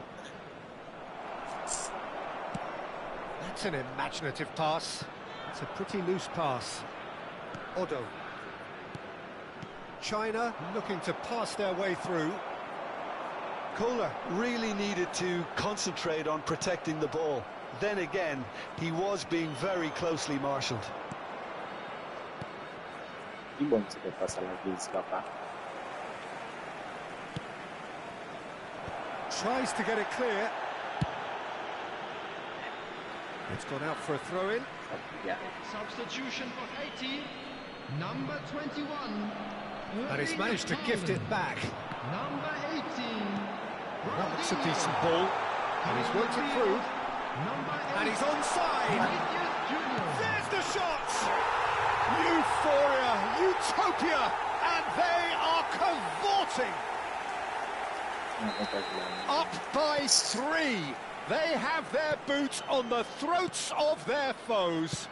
That's an imaginative pass. It's a pretty loose pass. Otto. China looking to pass their way through. Kohler really needed to concentrate on protecting the ball. Then again, he was being very closely marshalled. Que bom que você quer passar lá e escapar. Tries to get it clear. It's gone out for a throw-in. Yeah. Substitution for Haiti. Number 21. And he's managed to gift it back. Number 18. That looks a decent ball. And he's worked it through. Number 8. And he's onside. Vinicius Junior. There's the shot! Euphoria, utopia, and they are cavorting. Up by 3. They have their boot on the throats of their foes.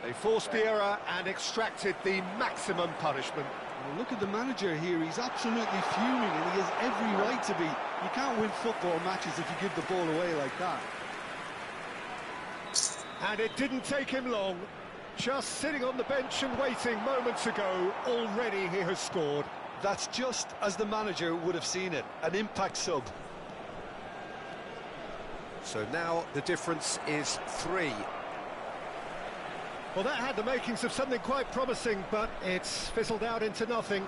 They forced the error and extracted the maximum punishment. Well, look at the manager here. He's absolutely fuming, and he has every right to be. You can't win football matches if you give the ball away like that. And it didn't take him long. Just sitting on the bench and waiting moments ago, already he has scored. That's just as the manager would have seen it, an impact sub. So now the difference is 3. Well, that had the makings of something quite promising, but it's fizzled out into nothing.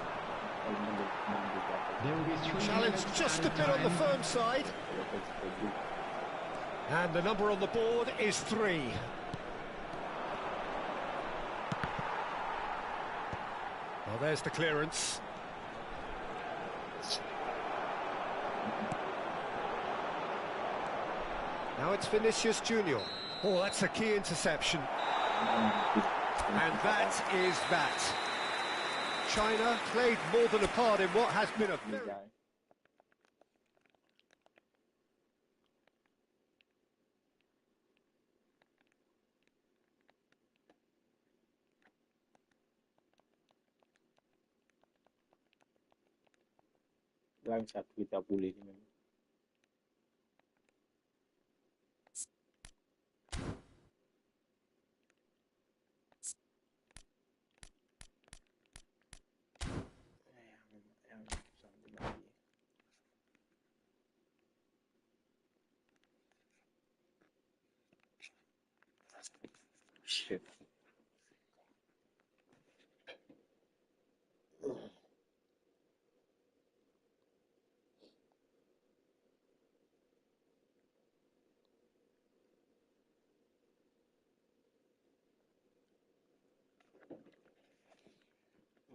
There will be 3 Challenge minutes just a added bit on the time. firm side. And the number on the board is 3. Well, there's the clearance. Now it's Vinicius Junior. Oh, that's a key interception. And that is that. China played more than a part in what has been a very... Lang satu kita boleh ni memang. Shit.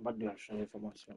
Bagaimana informasi?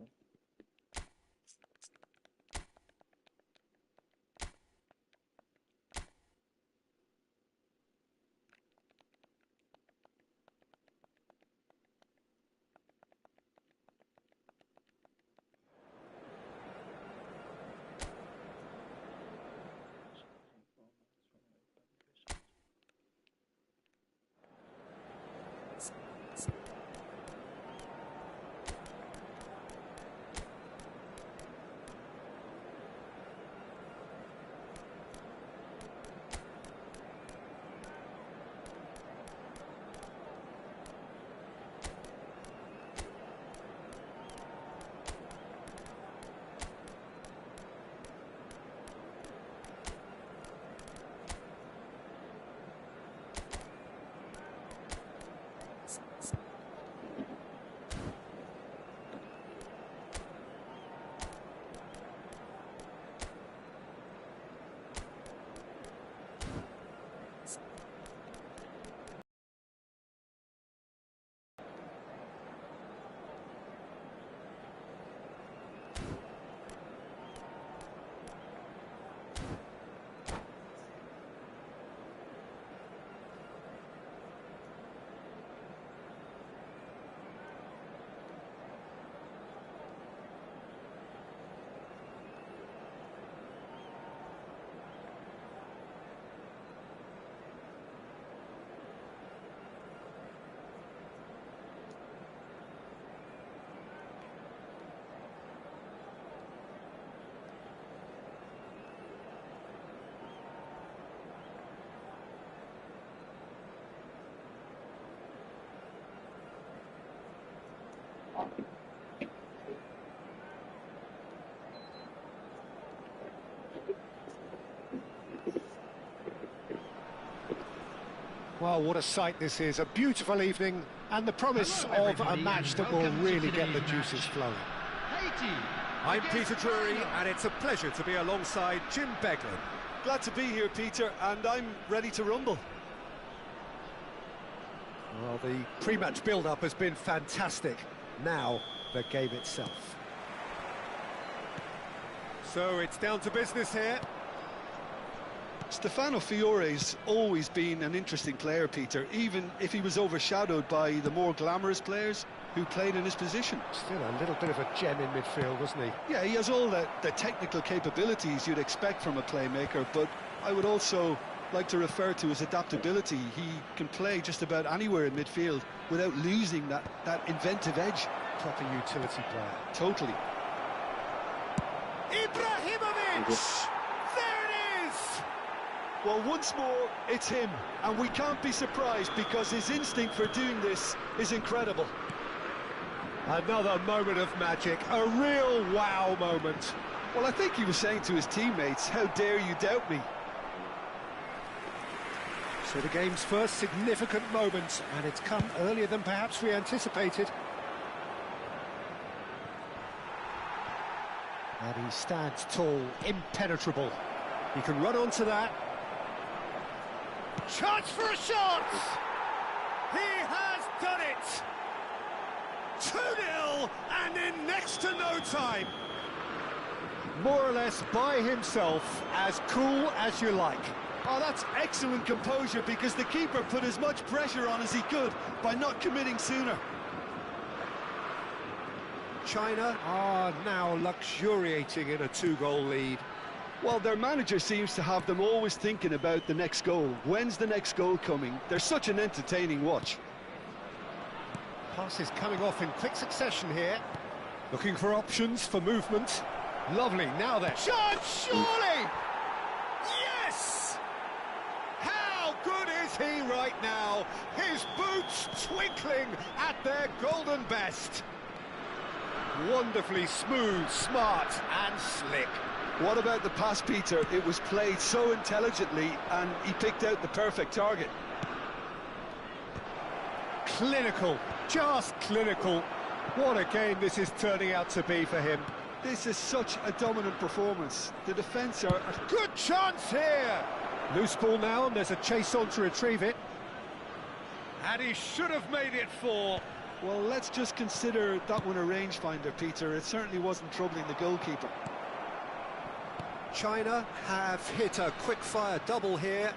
Well, what a sight this is. A beautiful evening and the promise of a match that will really get the juices flowing. Haiti. I'm Peter Drury, and it's a pleasure to be alongside Jim Beglin. Glad to be here, Peter, and I'm ready to rumble. Well, the pre-match build-up has been fantastic. Now, the game itself. So it's down to business here. Stefano Fiore's always been an interesting player, Peter, even if he was overshadowed by the more glamorous players who played in his position. Still a little bit of a gem in midfield, wasn't he? Yeah, he has all the technical capabilities you'd expect from a playmaker, but I would also like to refer to his adaptability. He can play just about anywhere in midfield without losing that inventive edge. Proper utility player. Totally. Ibrahimovic! There it is! Well, once more, it's him, and we can't be surprised because his instinct for doing this is incredible. Another moment of magic, a real wow moment. Well, I think he was saying to his teammates, how dare you doubt me? So the game's first significant moment, and it's come earlier than perhaps we anticipated. And he stands tall, impenetrable. He can run onto that. Chance for a shot! He has done it! 2-0, and in next to no time. More or less by himself, as cool as you like. Oh, that's excellent composure, because the keeper put as much pressure on as he could by not committing sooner. China are now luxuriating in a 2-goal lead. Well, their manager seems to have them always thinking about the next goal. When's the next goal coming? They're such an entertaining watch. Passes coming off in quick succession here. Looking for options for movement. Lovely, now then. Shot, surely! Yes! How good is he right now? His boots twinkling at their golden best. Wonderfully smooth, smart and slick. What about the pass, Peter? It was played so intelligently and he picked out the perfect target. Clinical, just clinical. What a game this is turning out to be for him. This is such a dominant performance. The defence are... Good chance here! Loose ball now, and there's a chase on to retrieve it. And he should have made it 4. Well, let's just consider that one a rangefinder, Peter. It certainly wasn't troubling the goalkeeper. China have hit a quick-fire double here.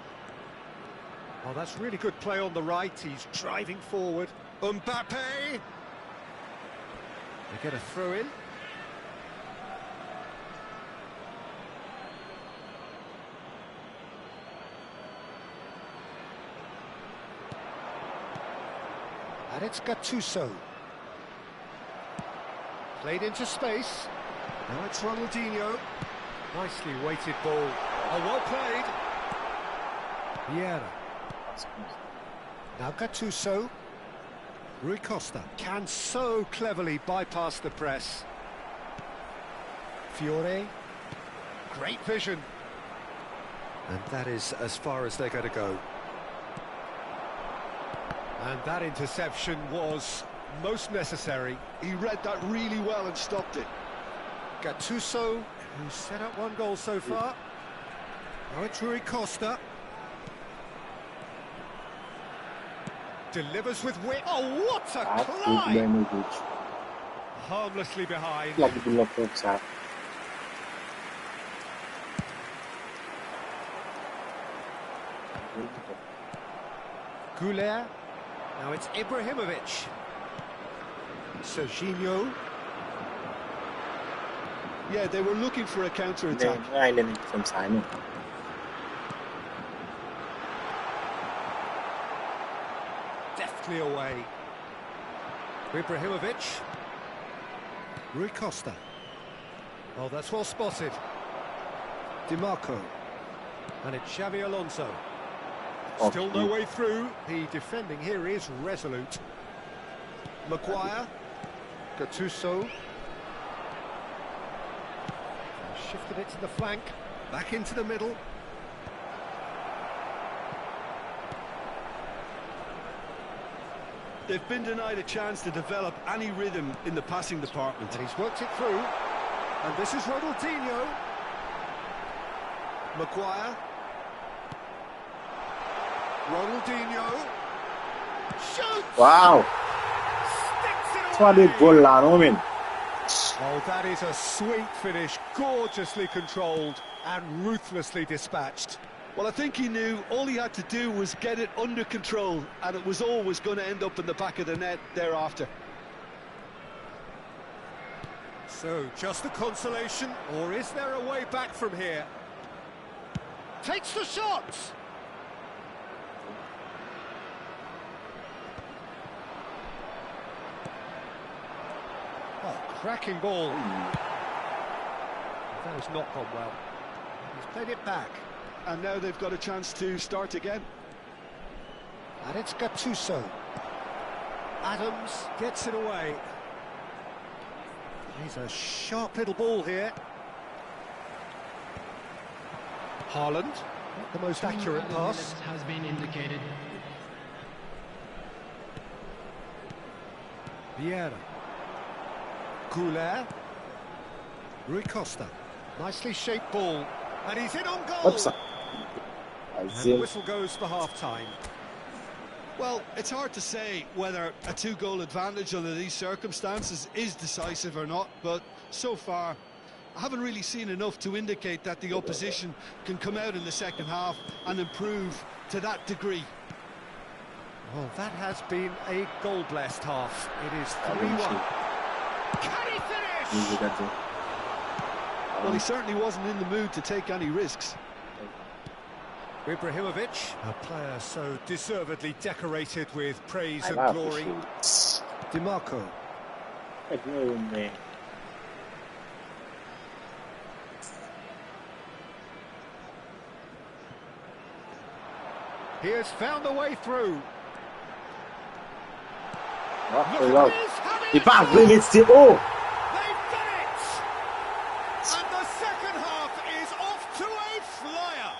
Oh, that's really good play on the right. He's driving forward. Mbappe! They get a throw-in. And it's Gattuso. Played into space. Now it's Ronaldinho. Nicely weighted ball. Oh, well played. Vieira. Now Gattuso. Rui Costa can so cleverly bypass the press. Fiore. Great vision. And that is as far as they're going to go. And that interception was most necessary. He read that really well and stopped it. Gattuso, who's set up 1 goal so far. Now it's Rui Costa. Delivers with wit. Oh, what a climb! Harmlessly behind. Goulet. Now it's Ibrahimovic. Serginho. Yeah, they were looking for a counter-attack. Deftly away. Ibrahimovic. Rui Costa. Oh, that's well spotted. DiMarco. And it's Xavi Alonso. Still no way through. The defending here is resolute. Maguire. Gattuso. Shifted it to the flank. Back into the middle. They've been denied a chance to develop any rhythm in the passing department. And he's worked it through. And this is Ronaldinho. Maguire. Ronaldinho. Shoots! Wow! Oh, that is a sweet finish, gorgeously controlled and ruthlessly dispatched. Well, I think he knew all he had to do was get it under control, and it was always going to end up in the back of the net thereafter. So, just a consolation, or is there a way back from here? Takes the shot! Oh, cracking ball. That has not gone well. He's played it back. And now they've got a chance to start again. And it's Gattuso. Adams gets it away. He's a sharp little ball here. Haaland, not the most accurate pass. Has been indicated. Vieira. Goulart. Rui Costa. Nicely shaped ball. And he's in on goal. Oops. And the whistle goes for half-time. Well, it's hard to say whether a 2-goal advantage under these circumstances is decisive or not, but so far I haven't really seen enough to indicate that the opposition can come out in the second half and improve to that degree. Well, that has been a goal-blessed half. It is 3-1. Can he finish? Well, he certainly wasn't in the mood to take any risks. Ibrahimovic, a player so deservedly decorated with praise and glory. DiMarco. He has found a way through. He pas bring it still. Oh! They've done it! And the second half is off to a flyer.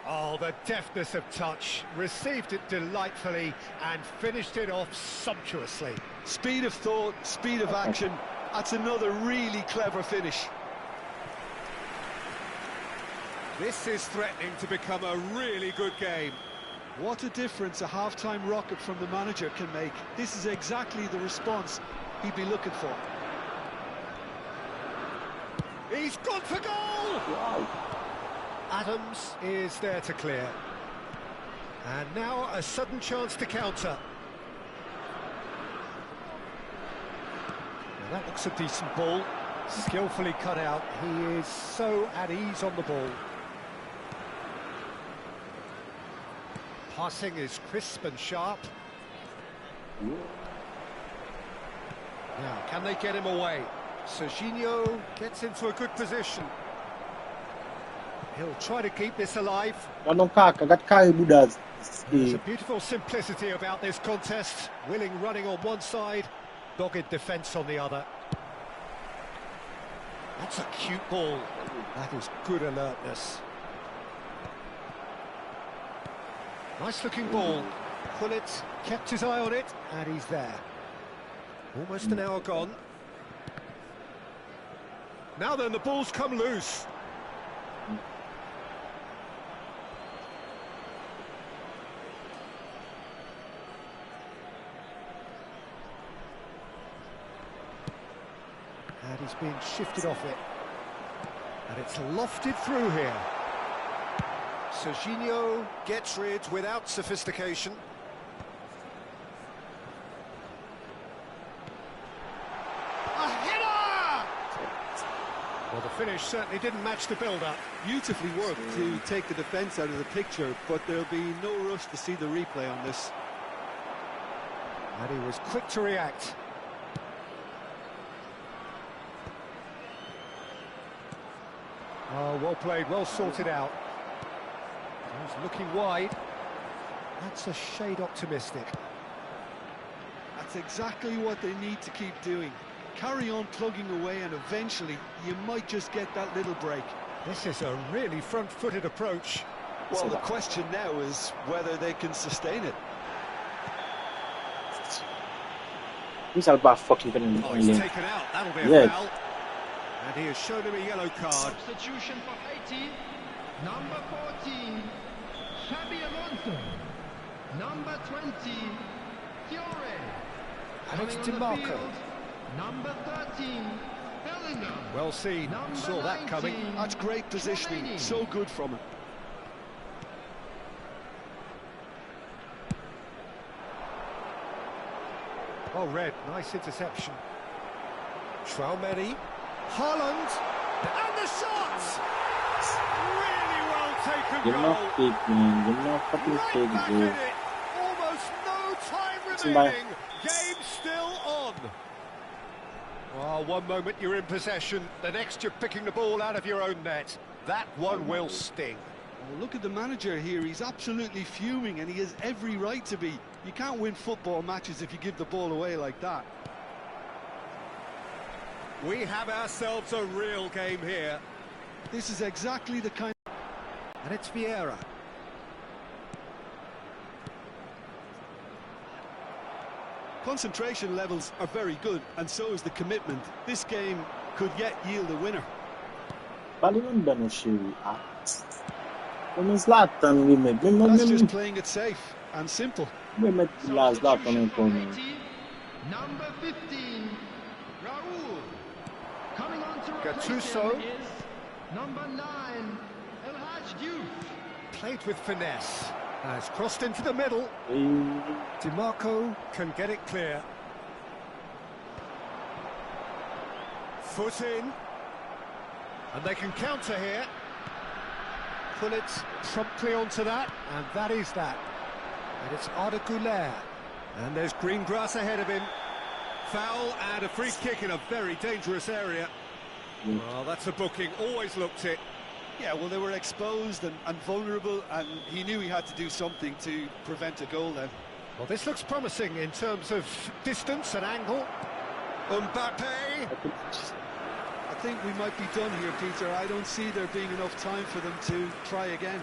Oh, the deftness of touch. Received it delightfully and finished it off sumptuously. Speed of thought, speed of action. That's another really clever finish. This is threatening to become a really good game. What a difference a half-time rocket from the manager can make. This is exactly the response he'd be looking for. He's gone for goal! Wow. Adams is there to clear. And now a sudden chance to counter. Well, that looks a decent ball. Skillfully cut out. He is so at ease on the ball. Passing is crisp and sharp. Now, can they get him away? Serginho gets into a good position. He'll try to keep this alive. There's a beautiful simplicity about this contest. Willing running on one side, dogged defence on the other. That's a cute ball. That is good alertness. Nice-looking ball. Pullet kept his eye on it, and he's there. Almost an hour gone. Now then, the ball's come loose. And he's being shifted off it. And it's lofted through here. Serginho gets rid without sophistication. A header! Well, the finish certainly didn't match the build-up. Beautifully worked to take the defence out of the picture, but there'll be no rush to see the replay on this. And he was quick to react. Oh, well played, well sorted out. He's looking wide. That's a shade optimistic. That's exactly what they need to keep doing. Carry on plugging away and eventually you might just get that little break. This is a really front-footed approach. Well, the question now is whether they can sustain it. He's about fucking Oh, he's taken out. That'll be a foul. And he has shown him a yellow card. Substitution for Haiti. Number 14, Xabi Alonso. Number 20, Fiore. And it's Coming on the DiMarco. field, number 13, Bellingham. Well seen. Number Saw that coming. 19, That's great positioning. Tchouaméni. So good from him. Oh, red. Nice interception. Tchouaméni. Haaland. And the shot! Really well taken goal. Right back in it. Almost no time remaining. Game still on. Well, one moment you're in possession, the next you're picking the ball out of your own net. That one will sting. Oh, look at the manager here. He's absolutely fuming and he has every right to be. You can't win football matches if you give the ball away like that. We have ourselves a real game here. This is exactly the kind. And it's Vieira. Concentration levels are very good, and so is the commitment. This game could yet yield a winner. Palingon ba na siya? Kung Zlatan, That's just playing it safe and simple. may Zlatan ko na. Number 15, Raul. Coming on to Gattuso. replace him is number 9, El Hadj Diouf. Played with finesse. Has crossed into the middle. DiMarco can get it clear. Foot in. And they can counter here. Pull it promptly onto that, and that is that. And it's Arda Güler. And there's green grass ahead of him. Foul and a free kick in a very dangerous area. Well, that's a booking. Always looked it. Yeah, well, they were exposed and vulnerable, and he knew he had to do something to prevent a goal then. Well, this looks promising in terms of distance and angle. Mbappe. I think we might be done here, Peter. I don't see there being enough time for them to try again.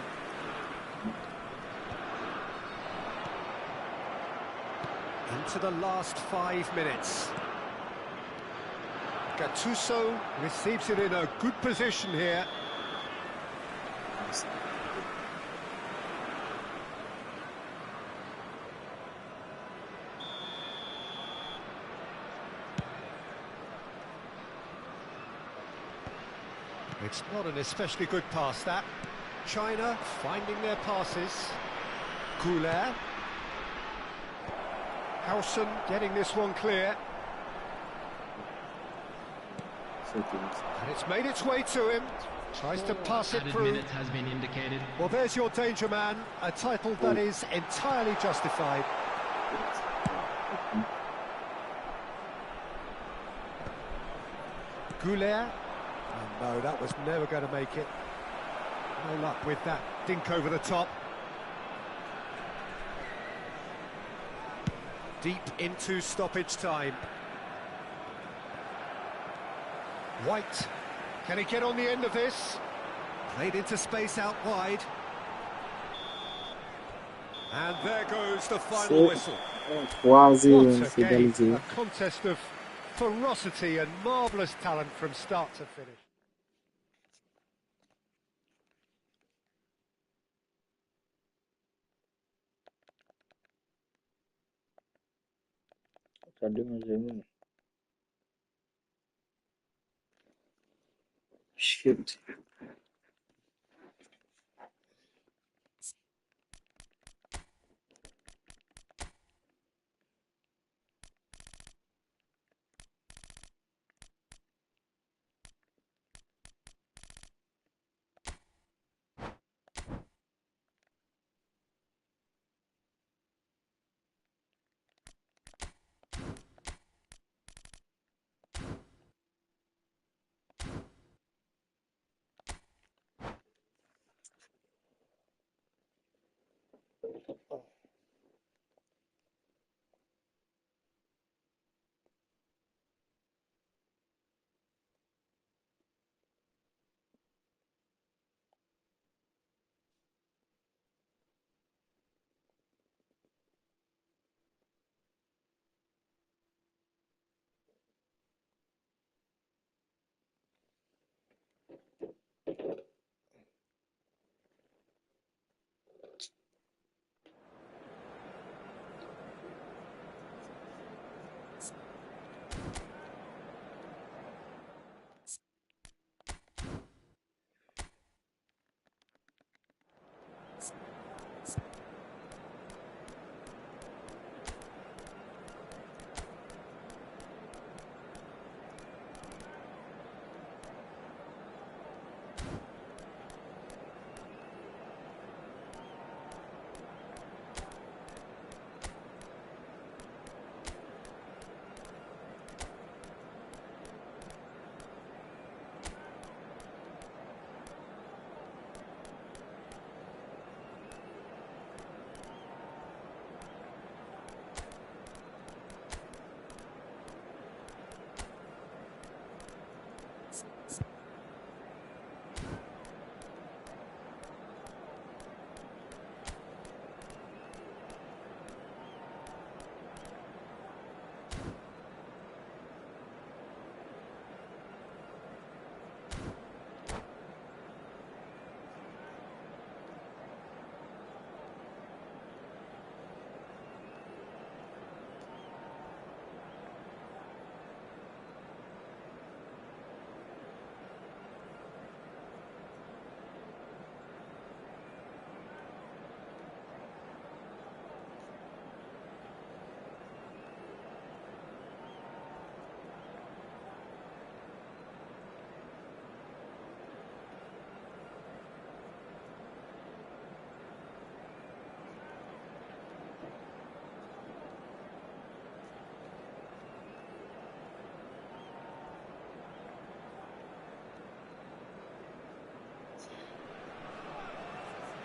Into the last 5 minutes. Gattuso receives it in a good position here. It's not an especially good pass, that. China finding their passes. Güler. Howson getting this one clear. And it's made its way to him. Tries to pass it through. Minute has been indicated. Well, there's your danger man. A title that is entirely justified. Güler. Oh, no, that was never going to make it. No luck with that dink over the top. Deep into stoppage time. White. Can he get on the end of this? Played into space out wide. And there goes the final whistle. Quasi Once again, a contest of ferocity and marvellous talent from start to finish. Shoot.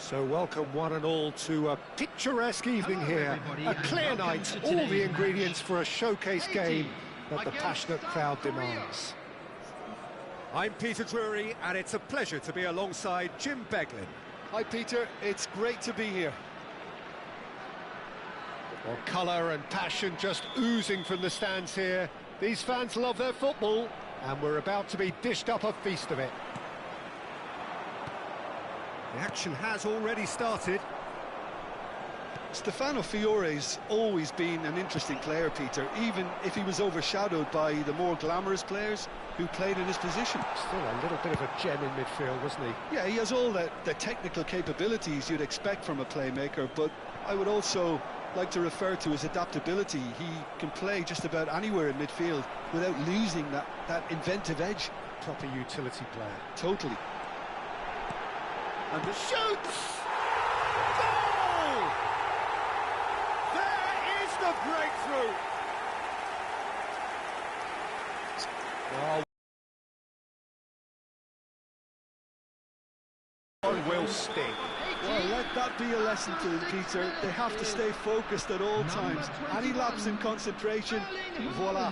So welcome one and all to a picturesque evening here. A clear night, all the ingredients for a showcase game that the passionate crowd demands. I'm Peter Drury, and it's a pleasure to be alongside Jim Beglin. Hi Peter, it's great to be here. Well, colour and passion just oozing from the stands here. These fans love their football, and we're about to be dished up a feast of it. The action has already started. Stefano Fiore's always been an interesting player, Peter, even if he was overshadowed by the more glamorous players who played in his position. Still a little bit of a gem in midfield, wasn't he? Yeah, he has all the technical capabilities you'd expect from a playmaker, but I would also like to refer to his adaptability. He can play just about anywhere in midfield without losing that inventive edge. Proper utility player. Totally. And the shoots! Goal! There is the breakthrough! Oh. One will sting. Well, let that be a lesson to them, Peter. They have to stay focused at all times. Any lapse in concentration, voila.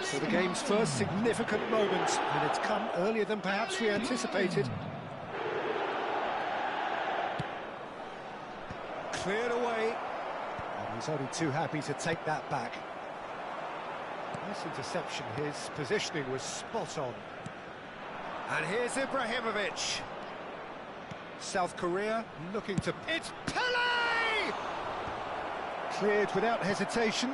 So the game's first significant moment, and it's come earlier than perhaps we anticipated. Cleared away. And he's only too happy to take that back. Nice interception. His positioning was spot on. And here's Ibrahimovic. South Korea looking to... It's Pele! Cleared without hesitation.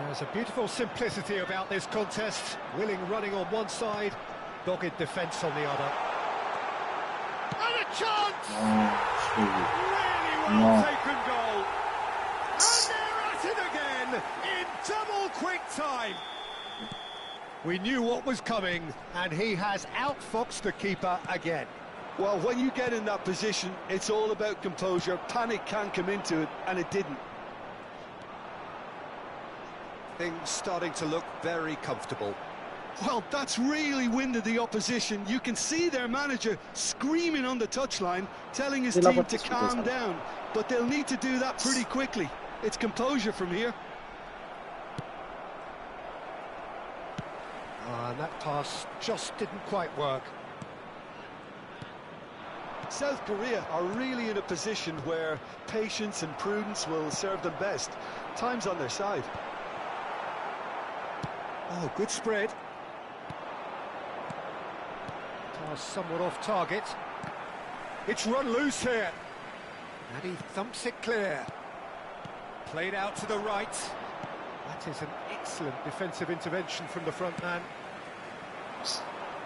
There's a beautiful simplicity about this contest. Willing running on one side, dogged defence on the other. And a chance! Really well taken goal. And they're at it again in double quick time. We knew what was coming, and he has outfoxed the keeper again. Well, when you get in that position, it's all about composure. Panic can come into it, and it didn't. Things starting to look very comfortable. Well, that's really winded the opposition. You can see their manager screaming on the touchline, telling his team to calm down. But they'll need to do that pretty quickly. It's composure from here. And that pass just didn't quite work. South Korea are really in a position where patience and prudence will serve them best. Time's on their side. Oh, good spread. Pass somewhat off target. It's run loose here. And he thumps it clear. Played out to the right. That is an excellent defensive intervention from the front man.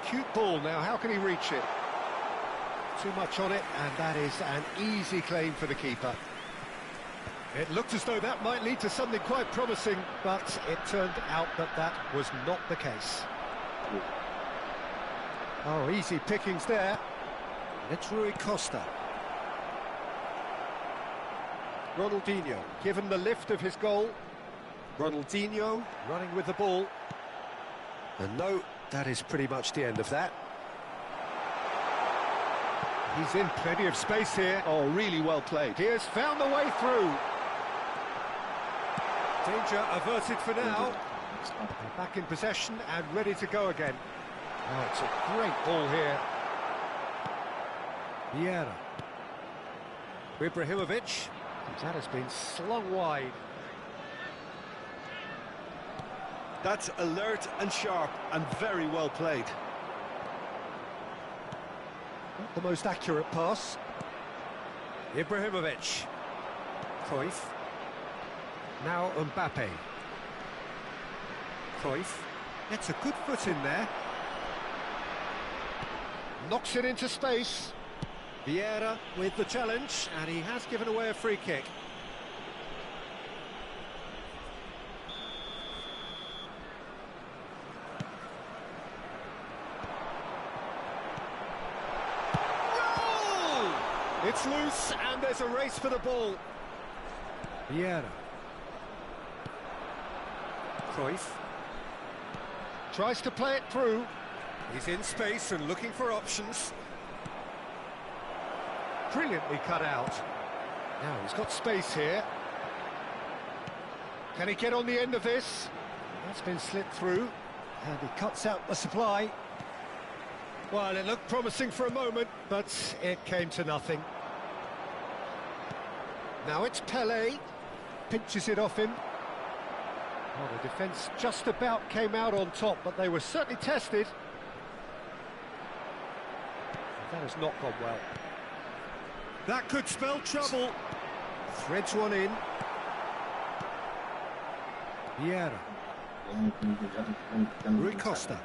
Cute ball now, how can he reach it? Too much on it, and that is an easy claim for the keeper. It looked as though that might lead to something quite promising, but it turned out that that was not the case. Oh, easy pickings there. It's Rui Costa. Ronaldinho, given the lift of his goal. Ronaldinho running with the ball. And no, that is pretty much the end of that. He's in plenty of space here. Oh, really well played. He has found the way through. Danger averted for now. They're back in possession and ready to go again. Oh, it's a great ball here. Vieira. Ibrahimovic. That has been slung wide. That's alert and sharp and very well played. Not the most accurate pass. Ibrahimovic. Cruyff. Now Mbappe. Cruyff. Gets a good foot in there. Knocks it into space. Vieira with the challenge, and he has given away a free kick. Goal! It's loose, and there's a race for the ball. Vieira. Cruyff. Tries to play it through. He's in space and looking for options. Brilliantly cut out. Now he's got space here. Can he get on the end of this? That's been slipped through. And he cuts out the supply. Well, it looked promising for a moment, but it came to nothing. Now it's Pelé. Pinches it off him. Well, the defence just about came out on top, but they were certainly tested. That has not gone well. That could spell trouble. Threads one in. Vieira. Rui Costa.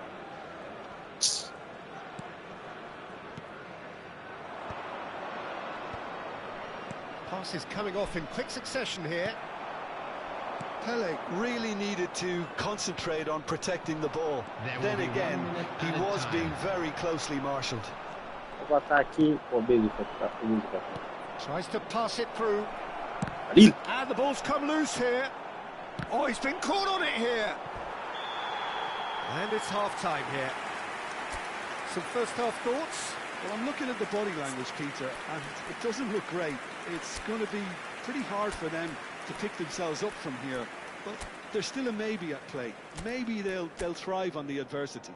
Passes coming off in quick succession here. Pelé really needed to concentrate on protecting the ball. Then again, he was being very closely marshalled. Tries to pass it through. And the ball's come loose here. Oh, he's been caught on it here. And it's half-time here. Some first-half thoughts? Well, I'm looking at the body language, Peter, and it doesn't look great. It's going to be pretty hard for them to pick themselves up from here. But there's still a maybe at play. Maybe they'll thrive on the adversity.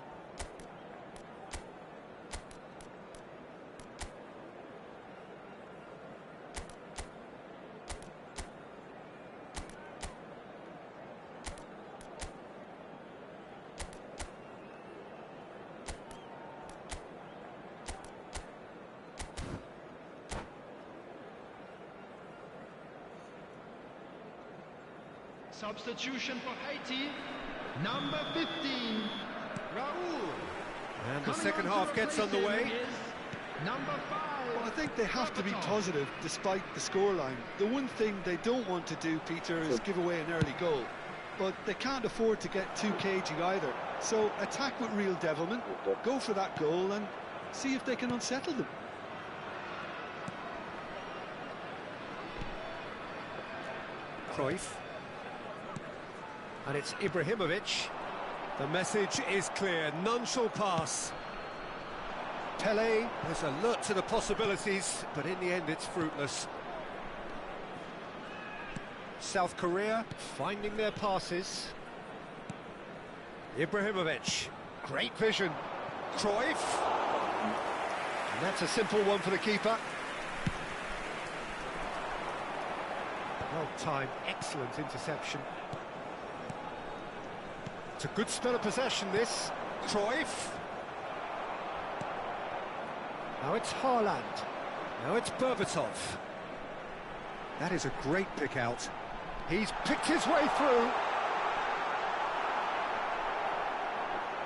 Substitution for Haiti, number 15, Raul. And the second half gets underway. Number 5. Well, I think they have to be positive despite the scoreline. The one thing they don't want to do, Peter, is give away an early goal. But they can't afford to get too cagey either. So attack with real devilment, go for that goal and see if they can unsettle them. Cruyff. And it's Ibrahimovic. The message is clear, none shall pass. Pelé is alert to the possibilities, but in the end it's fruitless. South Korea finding their passes. Ibrahimovic, great vision. Cruyff. And that's a simple one for the keeper. Well timed, excellent interception. It's a good spell of possession, this. Cruyff. Now it's Haaland. Now it's Berbatov. That is a great pick out. He's picked his way through.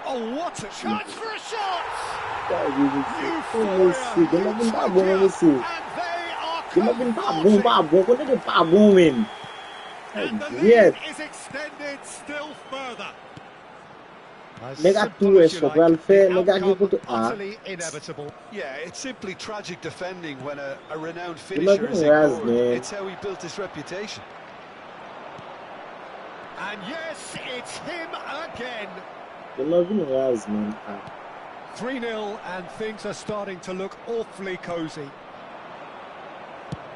Oh, what a chance for a shot! Euphoria, and the lead is extended still further. Utterly inevitable. Yeah, it's simply tragic defending when a renowned finisher is ignored. It's how he built his reputation. And yes, it's him again. 3-0 and things are starting to look awfully cosy.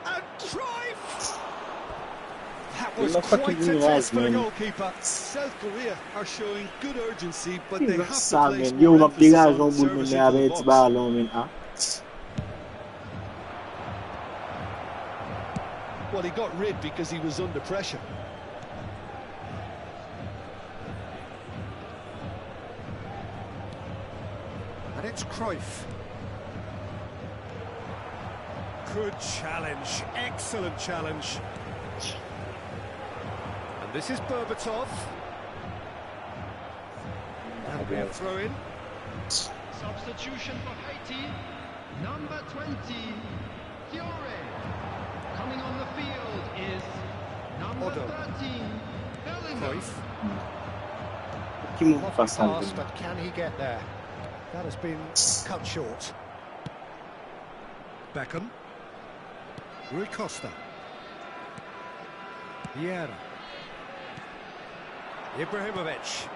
And Cruyff! That was quite a test for the goalkeeper. South Korea are showing good urgency, but they have to place more emphasis on servicing the box. Well, he got rid because he was under pressure. And it's Cruyff. Good challenge, excellent challenge. And this is Berbatov. That'll be a throw-in. Substitution for Haiti, number 20, Fiore. Coming on the field is number 13, Bellingham. Lovely pass, but can he get there? That has been cut short. Beckham. Rui Costa. Vieira. Ibrahimovic.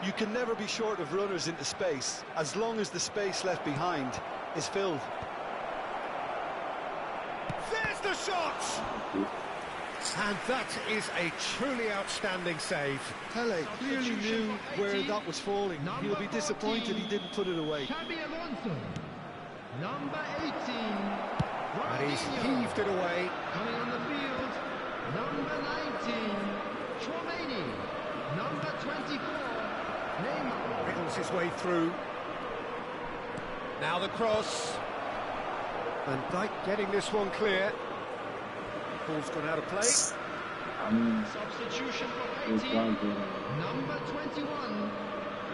You can never be short of runners into space, as long as the space left behind is filled. There's the shot! And that is a truly outstanding save. Pele clearly knew where that was falling. He'll be disappointed he didn't put it away. Number 18. And he's heaved it away. Coming on the field, number 19. Chouameni. Number 24. Neymar. Wriggles his way through. Now the cross. Van Dijk getting this one clear. Ball's gone out of play. Substitution for 18. Number 21.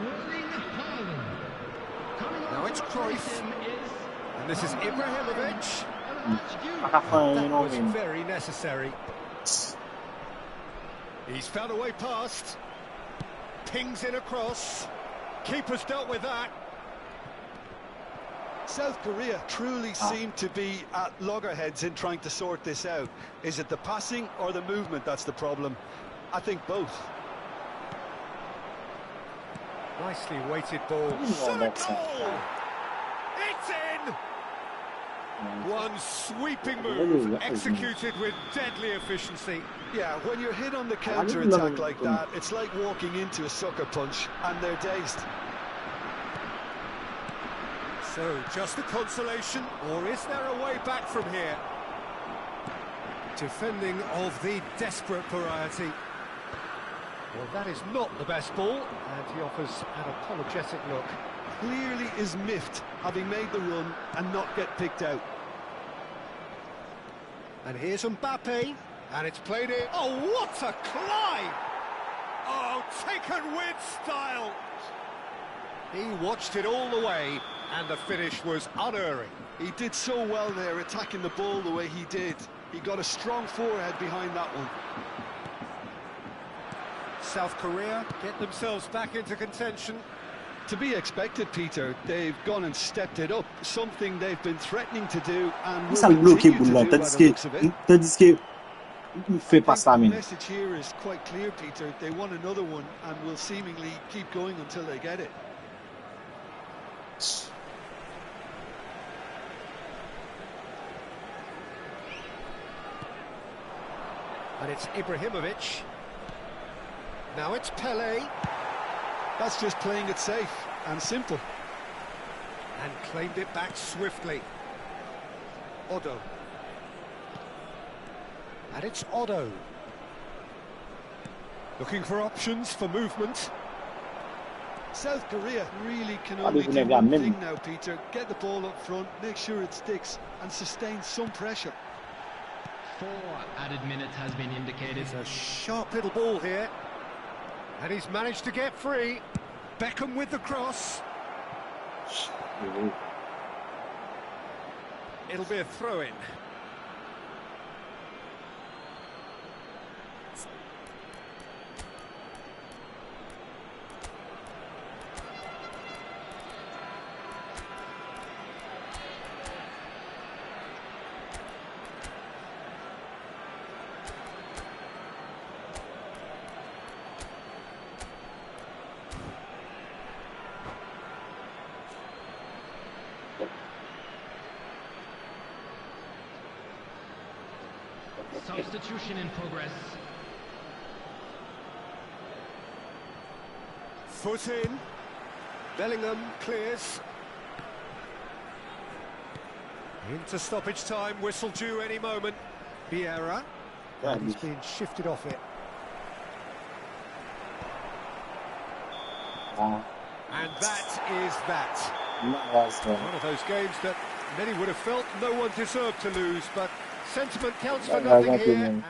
Erling Haaland. Coming on Now it's Cruyff. And this is Ibrahimovic. That was very necessary. He's found a way past. Pings in across. Keeper's dealt with that. South Korea truly seem to be at loggerheads in trying to sort this out. Is it the passing or the movement that's the problem? I think both. Nicely weighted ball. Goal! It's in! One sweeping move, executed with deadly efficiency. Yeah, when you're hit on the counter-attack like that, it's like walking into a sucker punch and they're dazed. So, just a consolation, or is there a way back from here? Defending of the desperate variety. Well, that is not the best ball, and he offers an apologetic look. Clearly is miffed, having made the run and not get picked out. And here's Mbappe, and it's played in. Oh, what a climb! Oh, taken with style! He watched it all the way, and the finish was unerring. He did so well there, attacking the ball the way he did. He got a strong forehead behind that one. South Korea get themselves back into contention. To be expected, Peter. They've gone and stepped it up, something they've been threatening to do and will continue to do by the looks of it. The message here is quite clear, Peter. They want another one and will seemingly keep going until they get it. And it's Ibrahimovic. Now it's Pele. That's just playing it safe and simple. And claimed it back swiftly. Otto. And it's Otto. Looking for options for movement. South Korea really can only do one thing now, Peter. Get the ball up front, make sure it sticks, and sustain some pressure. 4 added minutes has been indicated. It's a sharp little ball here. And he's managed to get free. Beckham with the cross. It'll be a throw-in. Substitution in progress. Foot in. Bellingham clears. Into stoppage time, whistle due any moment. Vieira. And he's being shifted off it. And that is that. One of those games that many would have felt no one deserved to lose, but sentiment counts for nothing here.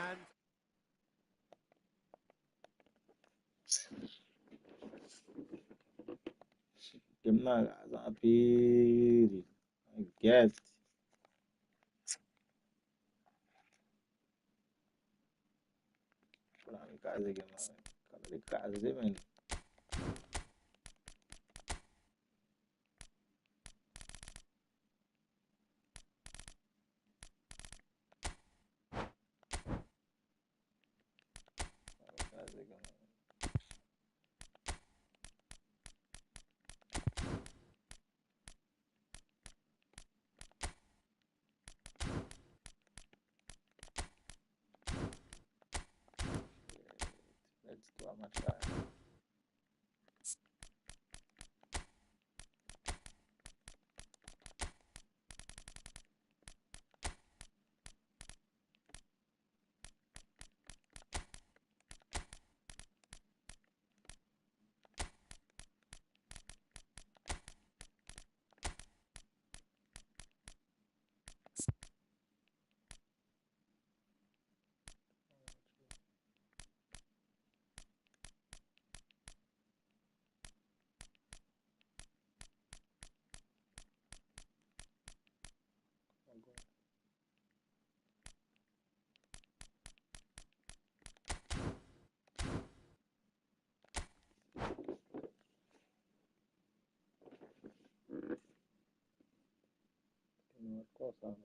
And I guess. masalah. Cosa?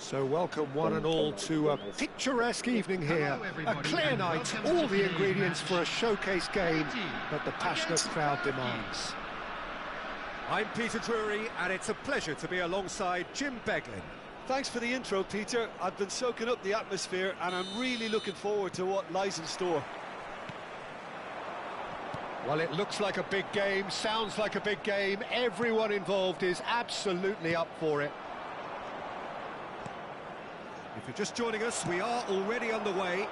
So welcome one and all to a picturesque evening here. A clear night, all the ingredients for a showcase game that the passionate crowd demands. I'm Peter Drury, and it's a pleasure to be alongside Jim Beglin. Thanks for the intro, Peter. I've been soaking up the atmosphere and I'm really looking forward to what lies in store. Well, it looks like a big game, sounds like a big game. Everyone involved is absolutely up for it. If you're just joining us, we are already underway.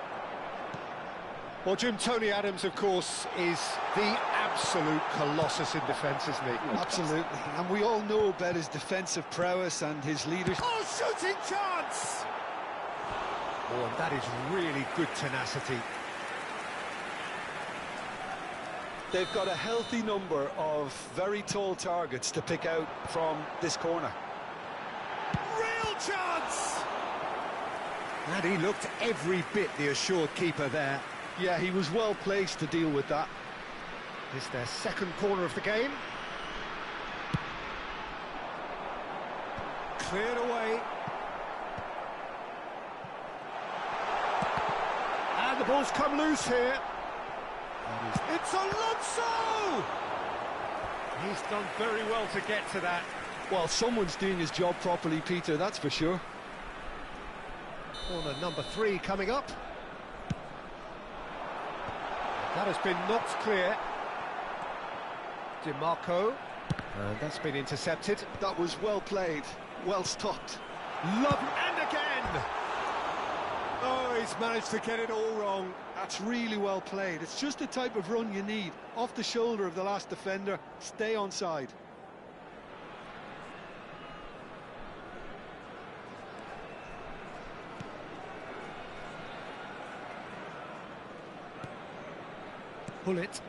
Well, Jim, Tony Adams, of course, is the absolute colossus in defence, isn't he? Absolutely. And we all know about his defensive prowess and his leadership. Oh, shooting chance! Oh, and that is really good tenacity. They've got a healthy number of very tall targets to pick out from this corner. Real chance! And he looked every bit the assured keeper there. Yeah, he was well placed to deal with that. It's their second corner of the game. Cleared away. And the ball's come loose here. It's Alonso! He's done very well to get to that. Well, someone's doing his job properly, Peter, that's for sure. Corner number 3 coming up. That has been knocked clear. DiMarco. And that's been intercepted. That was well played, well stopped. Love, and again! Oh, he's He's managed to get it all wrong. That's really well played. It's just the type of run you need. Off the shoulder of the last defender, stay onside. Pull it.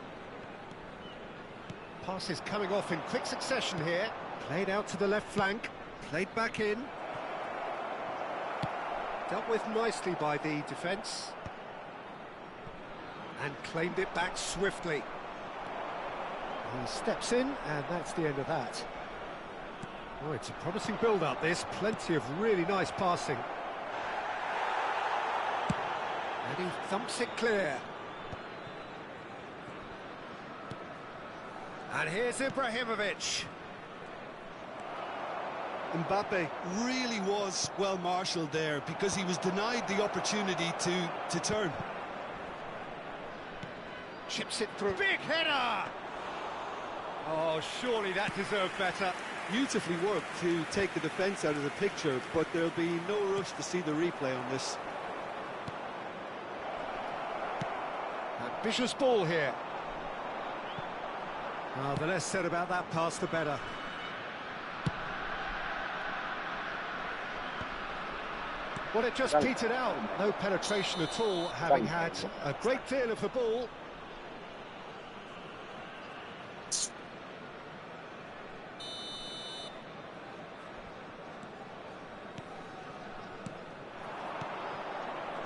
Passes coming off in quick succession here. Played out to the left flank. Played back in. Dealt with nicely by the defence. And claimed it back swiftly. He steps in, and that's the end of that. Oh, it's a promising build-up, this. Plenty of really nice passing. And he thumps it clear. And here's Ibrahimovic. Mbappe really was well marshalled there because he was denied the opportunity to turn. Chips it through. Big header! Oh, surely that deserved better. Beautifully worked to take the defence out of the picture, but there'll be no rush to see the replay on this. Ambitious ball here. Oh, the less said about that pass, the better. Well, it just petered out. No penetration at all, having had a great deal of the ball.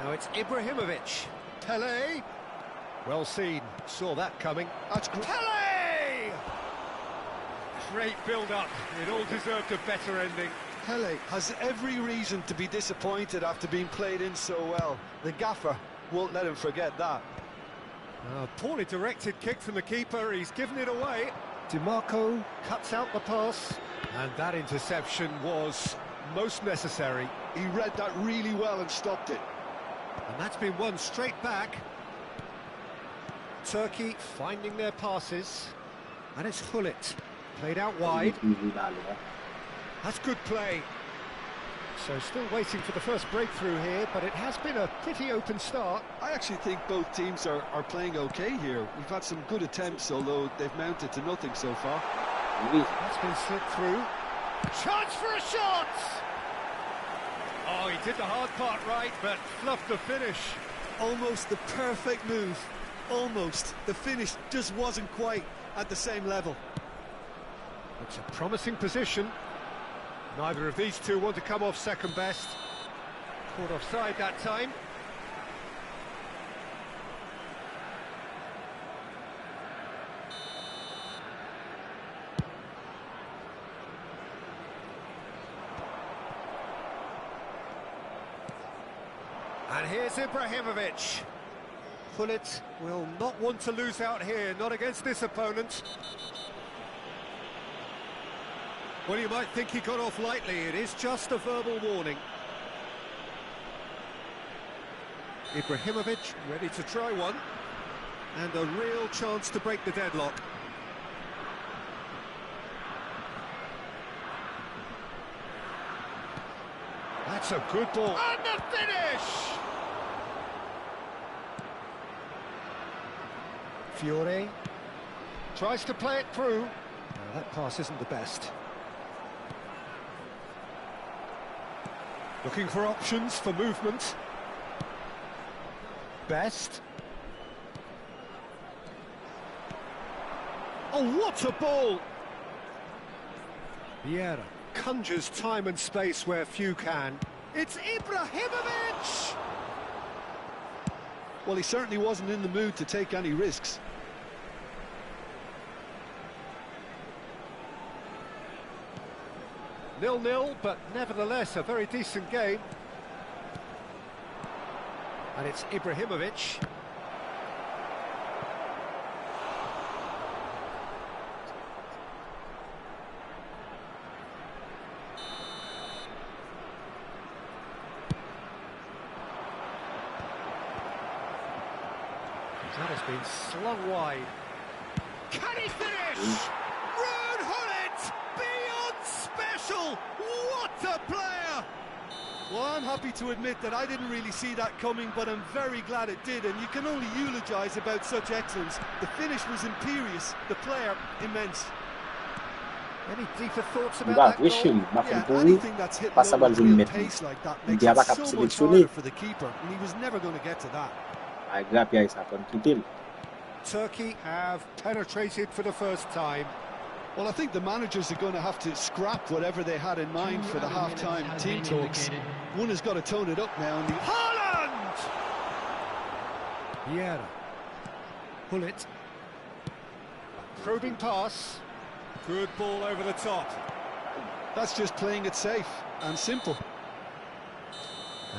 Now it's Ibrahimovic. Pele. Well seen. Saw that coming. That's great. Pele! Great build-up. It all deserved a better ending. Pele has every reason to be disappointed after being played in so well. The gaffer won't let him forget that. Poorly directed kick from the keeper. He's given it away. DiMarco cuts out the pass. And that interception was most necessary. He read that really well and stopped it. And that's been won straight back. Turkey finding their passes. And it's Hullet. Played out wide. That's good play. So still waiting for the first breakthrough here, but it has been a pretty open start. I actually think both teams are playing okay here. We've had some good attempts, although they've mounted to nothing so far. That's been slipped through. Chance for a shot! Oh, he did the hard part right, but fluffed the finish. Almost the perfect move. Almost. The finish just wasn't quite at the same level. It's a promising position. Neither of these two want to come off second best. Caught offside that time. And here's Ibrahimovic. Hullet will not want to lose out here, not against this opponent. Well, you might think he got off lightly. It is just a verbal warning. Ibrahimovic ready to try one. And a real chance to break the deadlock. That's a good ball. And the finish! Fiore tries to play it through. No, that pass isn't the best. Looking for options for movement. Best. Oh, what a ball! Vieira conjures time and space where few can. It's Ibrahimovic! Well, he certainly wasn't in the mood to take any risks. Nil-nil, but nevertheless a very decent game. And it's Ibrahimovic. That has been slung wide. Can he finish? Hullet! Beyond special! What a player! Well, I'm happy to admit that I didn't really see that coming, but I'm very glad it did, and you can only eulogise about such excellence. The finish was imperious, the player immense. Any deeper thoughts about that goal? Yeah, anything that's hit low with real pace like that makes it so much harder for the keeper, and he was never going to get to that. Turkey have penetrated for the first time. Well, I think the managers are going to have to scrap whatever they had in mind for the half-time team talks. One has got to tone it up now. And Haaland! Vieira. Pull it. Probing pass. Good ball over the top. That's just playing it safe and simple.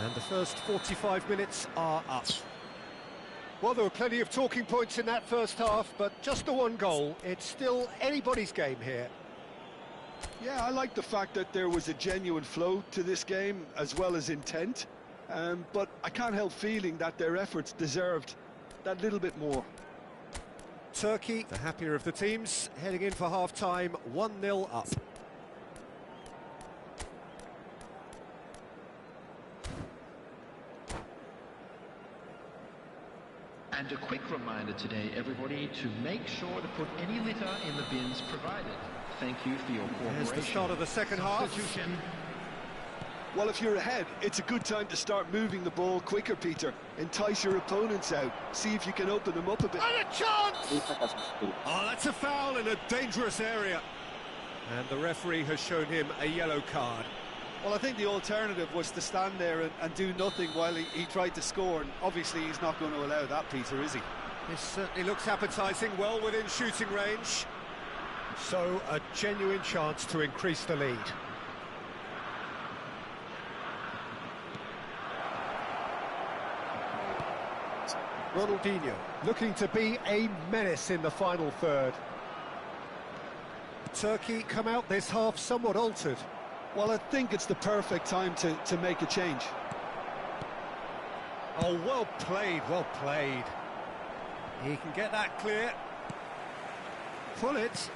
And the first 45 minutes are up. Well, there were plenty of talking points in that first half, but just the one goal. It's still anybody's game here. Yeah, I like the fact that there was a genuine flow to this game, as well as intent. But I can't help feeling that their efforts deserved that little bit more. Turkey, the happier of the teams, heading in for half-time, 1-0 up. And a quick reminder today, everybody, to make sure to put any litter in the bins provided. Thank you for your cooperation. Here's the start of the second half. Well, if you're ahead, it's a good time to start moving the ball quicker, Peter. Entice your opponents out. See if you can open them up a bit. And a chance! Oh, that's a foul in a dangerous area. And the referee has shown him a yellow card. Well, I think the alternative was to stand there and do nothing while he tried to score, and obviously he's not going to allow that, Peter, is he? This certainly looks appetising, well within shooting range. So, a genuine chance to increase the lead. Ronaldinho looking to be a menace in the final third. Turkey come out this half somewhat altered. Well, I think it's the perfect time to make a change. Oh, well played, well played. He can get that clear. Pull it.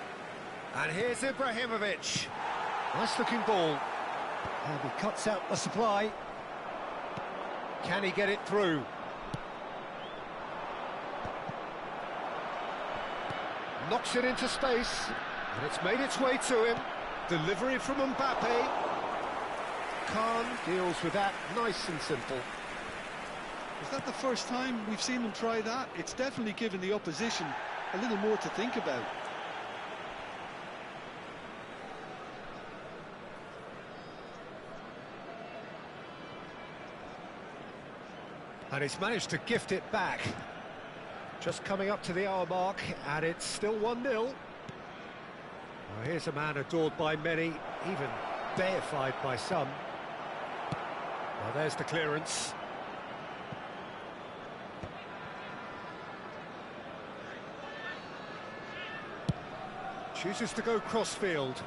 And here's Ibrahimovic. Nice looking ball. And he cuts out the supply. Can he get it through? Knocks it into space. And it's made its way to him. Delivery from Mbappe. Khan deals with that nice and simple. Is that the first time we've seen them try that? It's definitely given the opposition a little more to think about. And he's managed to gift it back. Just coming up to the hour mark, and it's still 1-0. Well, here's a man adored by many, even deified by some. Well, there's the clearance. Chooses to go cross-field.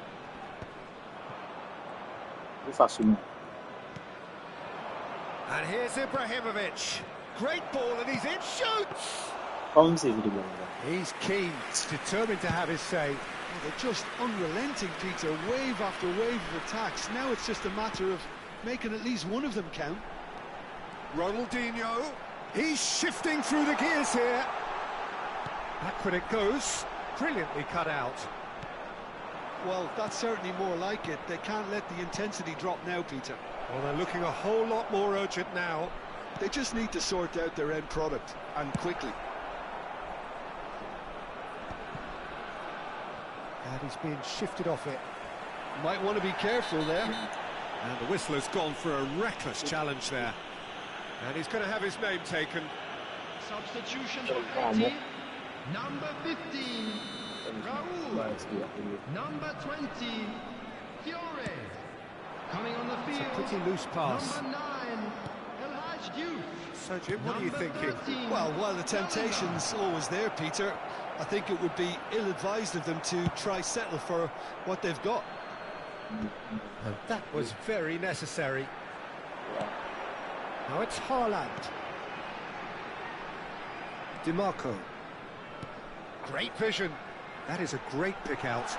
And here's Ibrahimovic. Great ball, and he's in, shoots! He's keen, determined to have his say. Oh, they're just unrelenting, Peter, wave after wave of attacks. Now it's just a matter of making at least one of them count. Ronaldinho, he's shifting through the gears here. Backward it goes, brilliantly cut out. Well, that's certainly more like it. They can't let the intensity drop now, Peter. Well, they're looking a whole lot more urgent now. They just need to sort out their end product, and quickly. And he's being shifted off it. Might want to be careful there. And the whistler's gone for a reckless challenge there. And he's going to have his name taken. Substitution for Haiti. Number 15, Raoul. Number 20, Fiore. Coming on the field. It's a pretty loose pass. Number 9, El Hadj Diouf. So, Jim, what are you thinking? 13, Well, while the temptation's always there, Peter, I think it would be ill-advised of them to try settle for what they've got. And that was very necessary. Now it's Haaland. DiMarco. Great vision. That is a great pick out.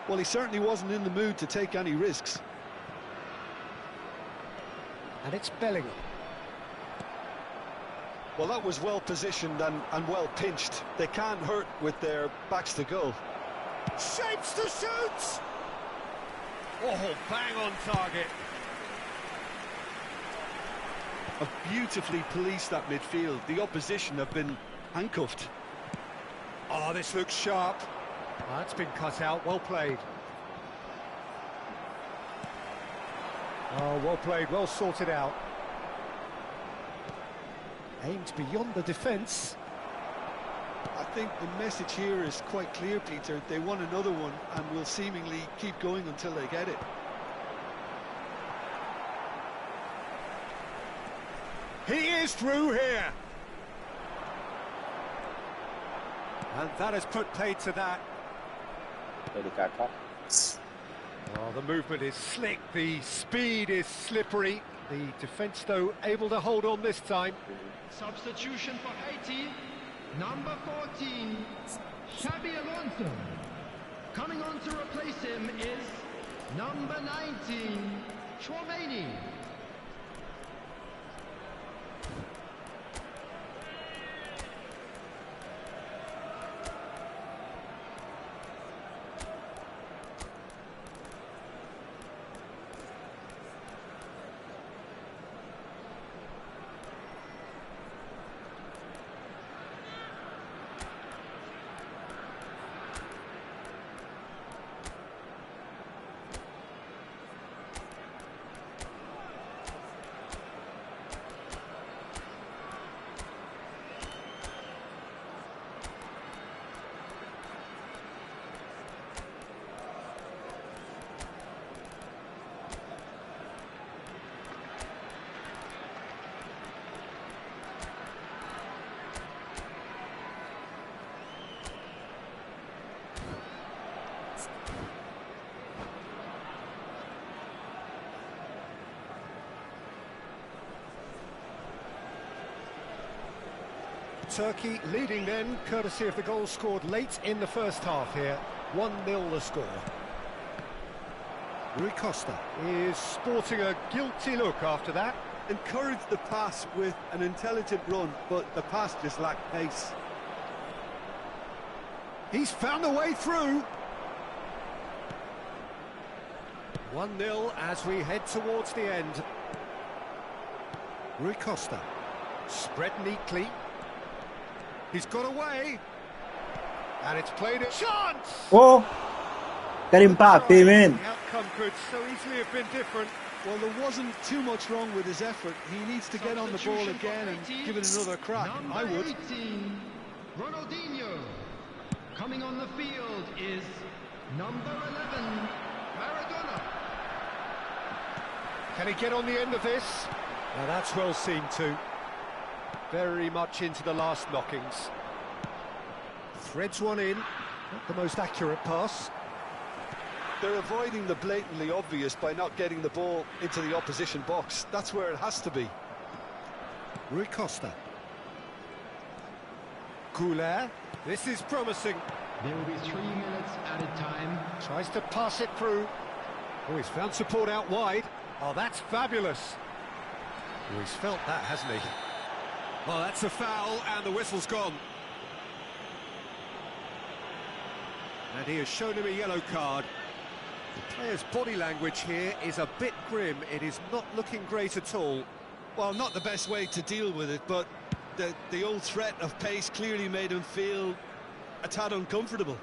Well, he certainly wasn't in the mood to take any risks. And it's Bellingham. Well, that was well positioned and well pinched. They can't hurt with their backs to goal. Shapes to shoot! Oh, bang on target. Have beautifully policed that midfield. The opposition have been handcuffed. Oh, this looks sharp. That's been cut out, well played. Oh, well played, well sorted out. Aimed beyond the defence. I think the message here is quite clear, Peter. They want another one and will seemingly keep going until they get it. He is through here. And that has put paid to that. Oh, the movement is slick, the speed is slippery. The defence, though, able to hold on this time. Substitution for Haiti, number 14, Xabi Alonso. Coming on to replace him is number 19, Chouameni. Turkey leading then, courtesy of the goal scored late in the first half here. 1-0 the score. Rui Costa is sporting a guilty look after that. Encouraged the pass with an intelligent run, but the pass just lacked pace. He's found a way through. 1-0 as we head towards the end. Rui Costa, spread neatly. He's got away. And it's played a chance! Oh! Karim Pape, man. The outcome could so easily have been different. Well, there wasn't too much wrong with his effort. He needs to get on the ball again and give it another crack. I would. 18, Ronaldinho. Coming on the field is number 11, Maradona. Can he get on the end of this? Now that's well seen too. Very much into the last knockings. Threads one in. Not the most accurate pass. They're avoiding the blatantly obvious by not getting the ball into the opposition box. That's where it has to be. Rui Costa. Goulet. This is promising. There will be 3 minutes added time. Tries to pass it through. Oh, he's found support out wide. Oh, that's fabulous. Oh, he's felt that, hasn't he? Well, that's a foul, and the whistle's gone. And he has shown him a yellow card. The player's body language here is a bit grim. It is not looking great at all. Well, not the best way to deal with it, but the old threat of pace clearly made him feel a tad uncomfortable.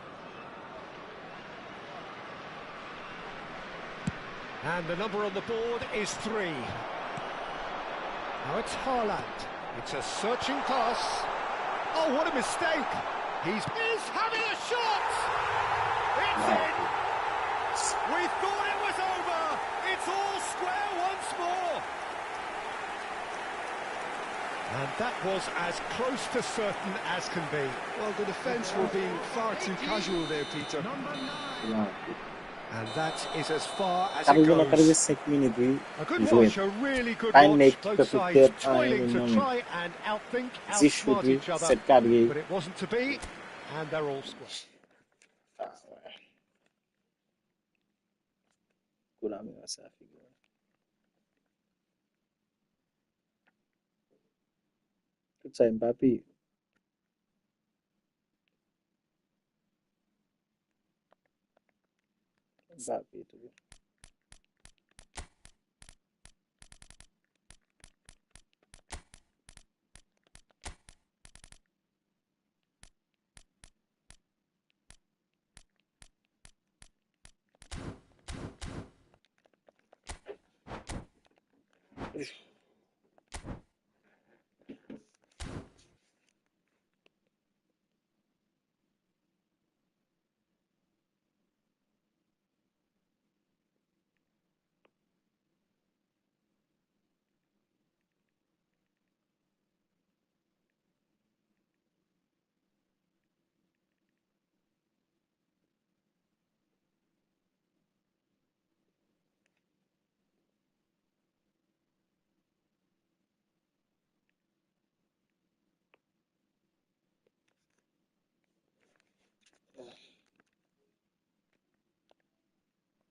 And the number on the board is 3. Now it's Haaland. It's a searching pass. Oh, what a mistake! He's having a shot! It's in! We thought it was over! It's all square once more! And that was as close to certain as can be. Well, the defence were being far too casual there, Peter. Number 9. And that is as far as Sabi it ko na goes. talaga 5 minutes A good watch, a really good Time watch. make Both to sides prepare toiling to time, try and outthink, this should outsmart be each other. set carry. But it wasn't to be, and they're all square. kurami masafi gora. Sa Mbappe. Mbappe tu.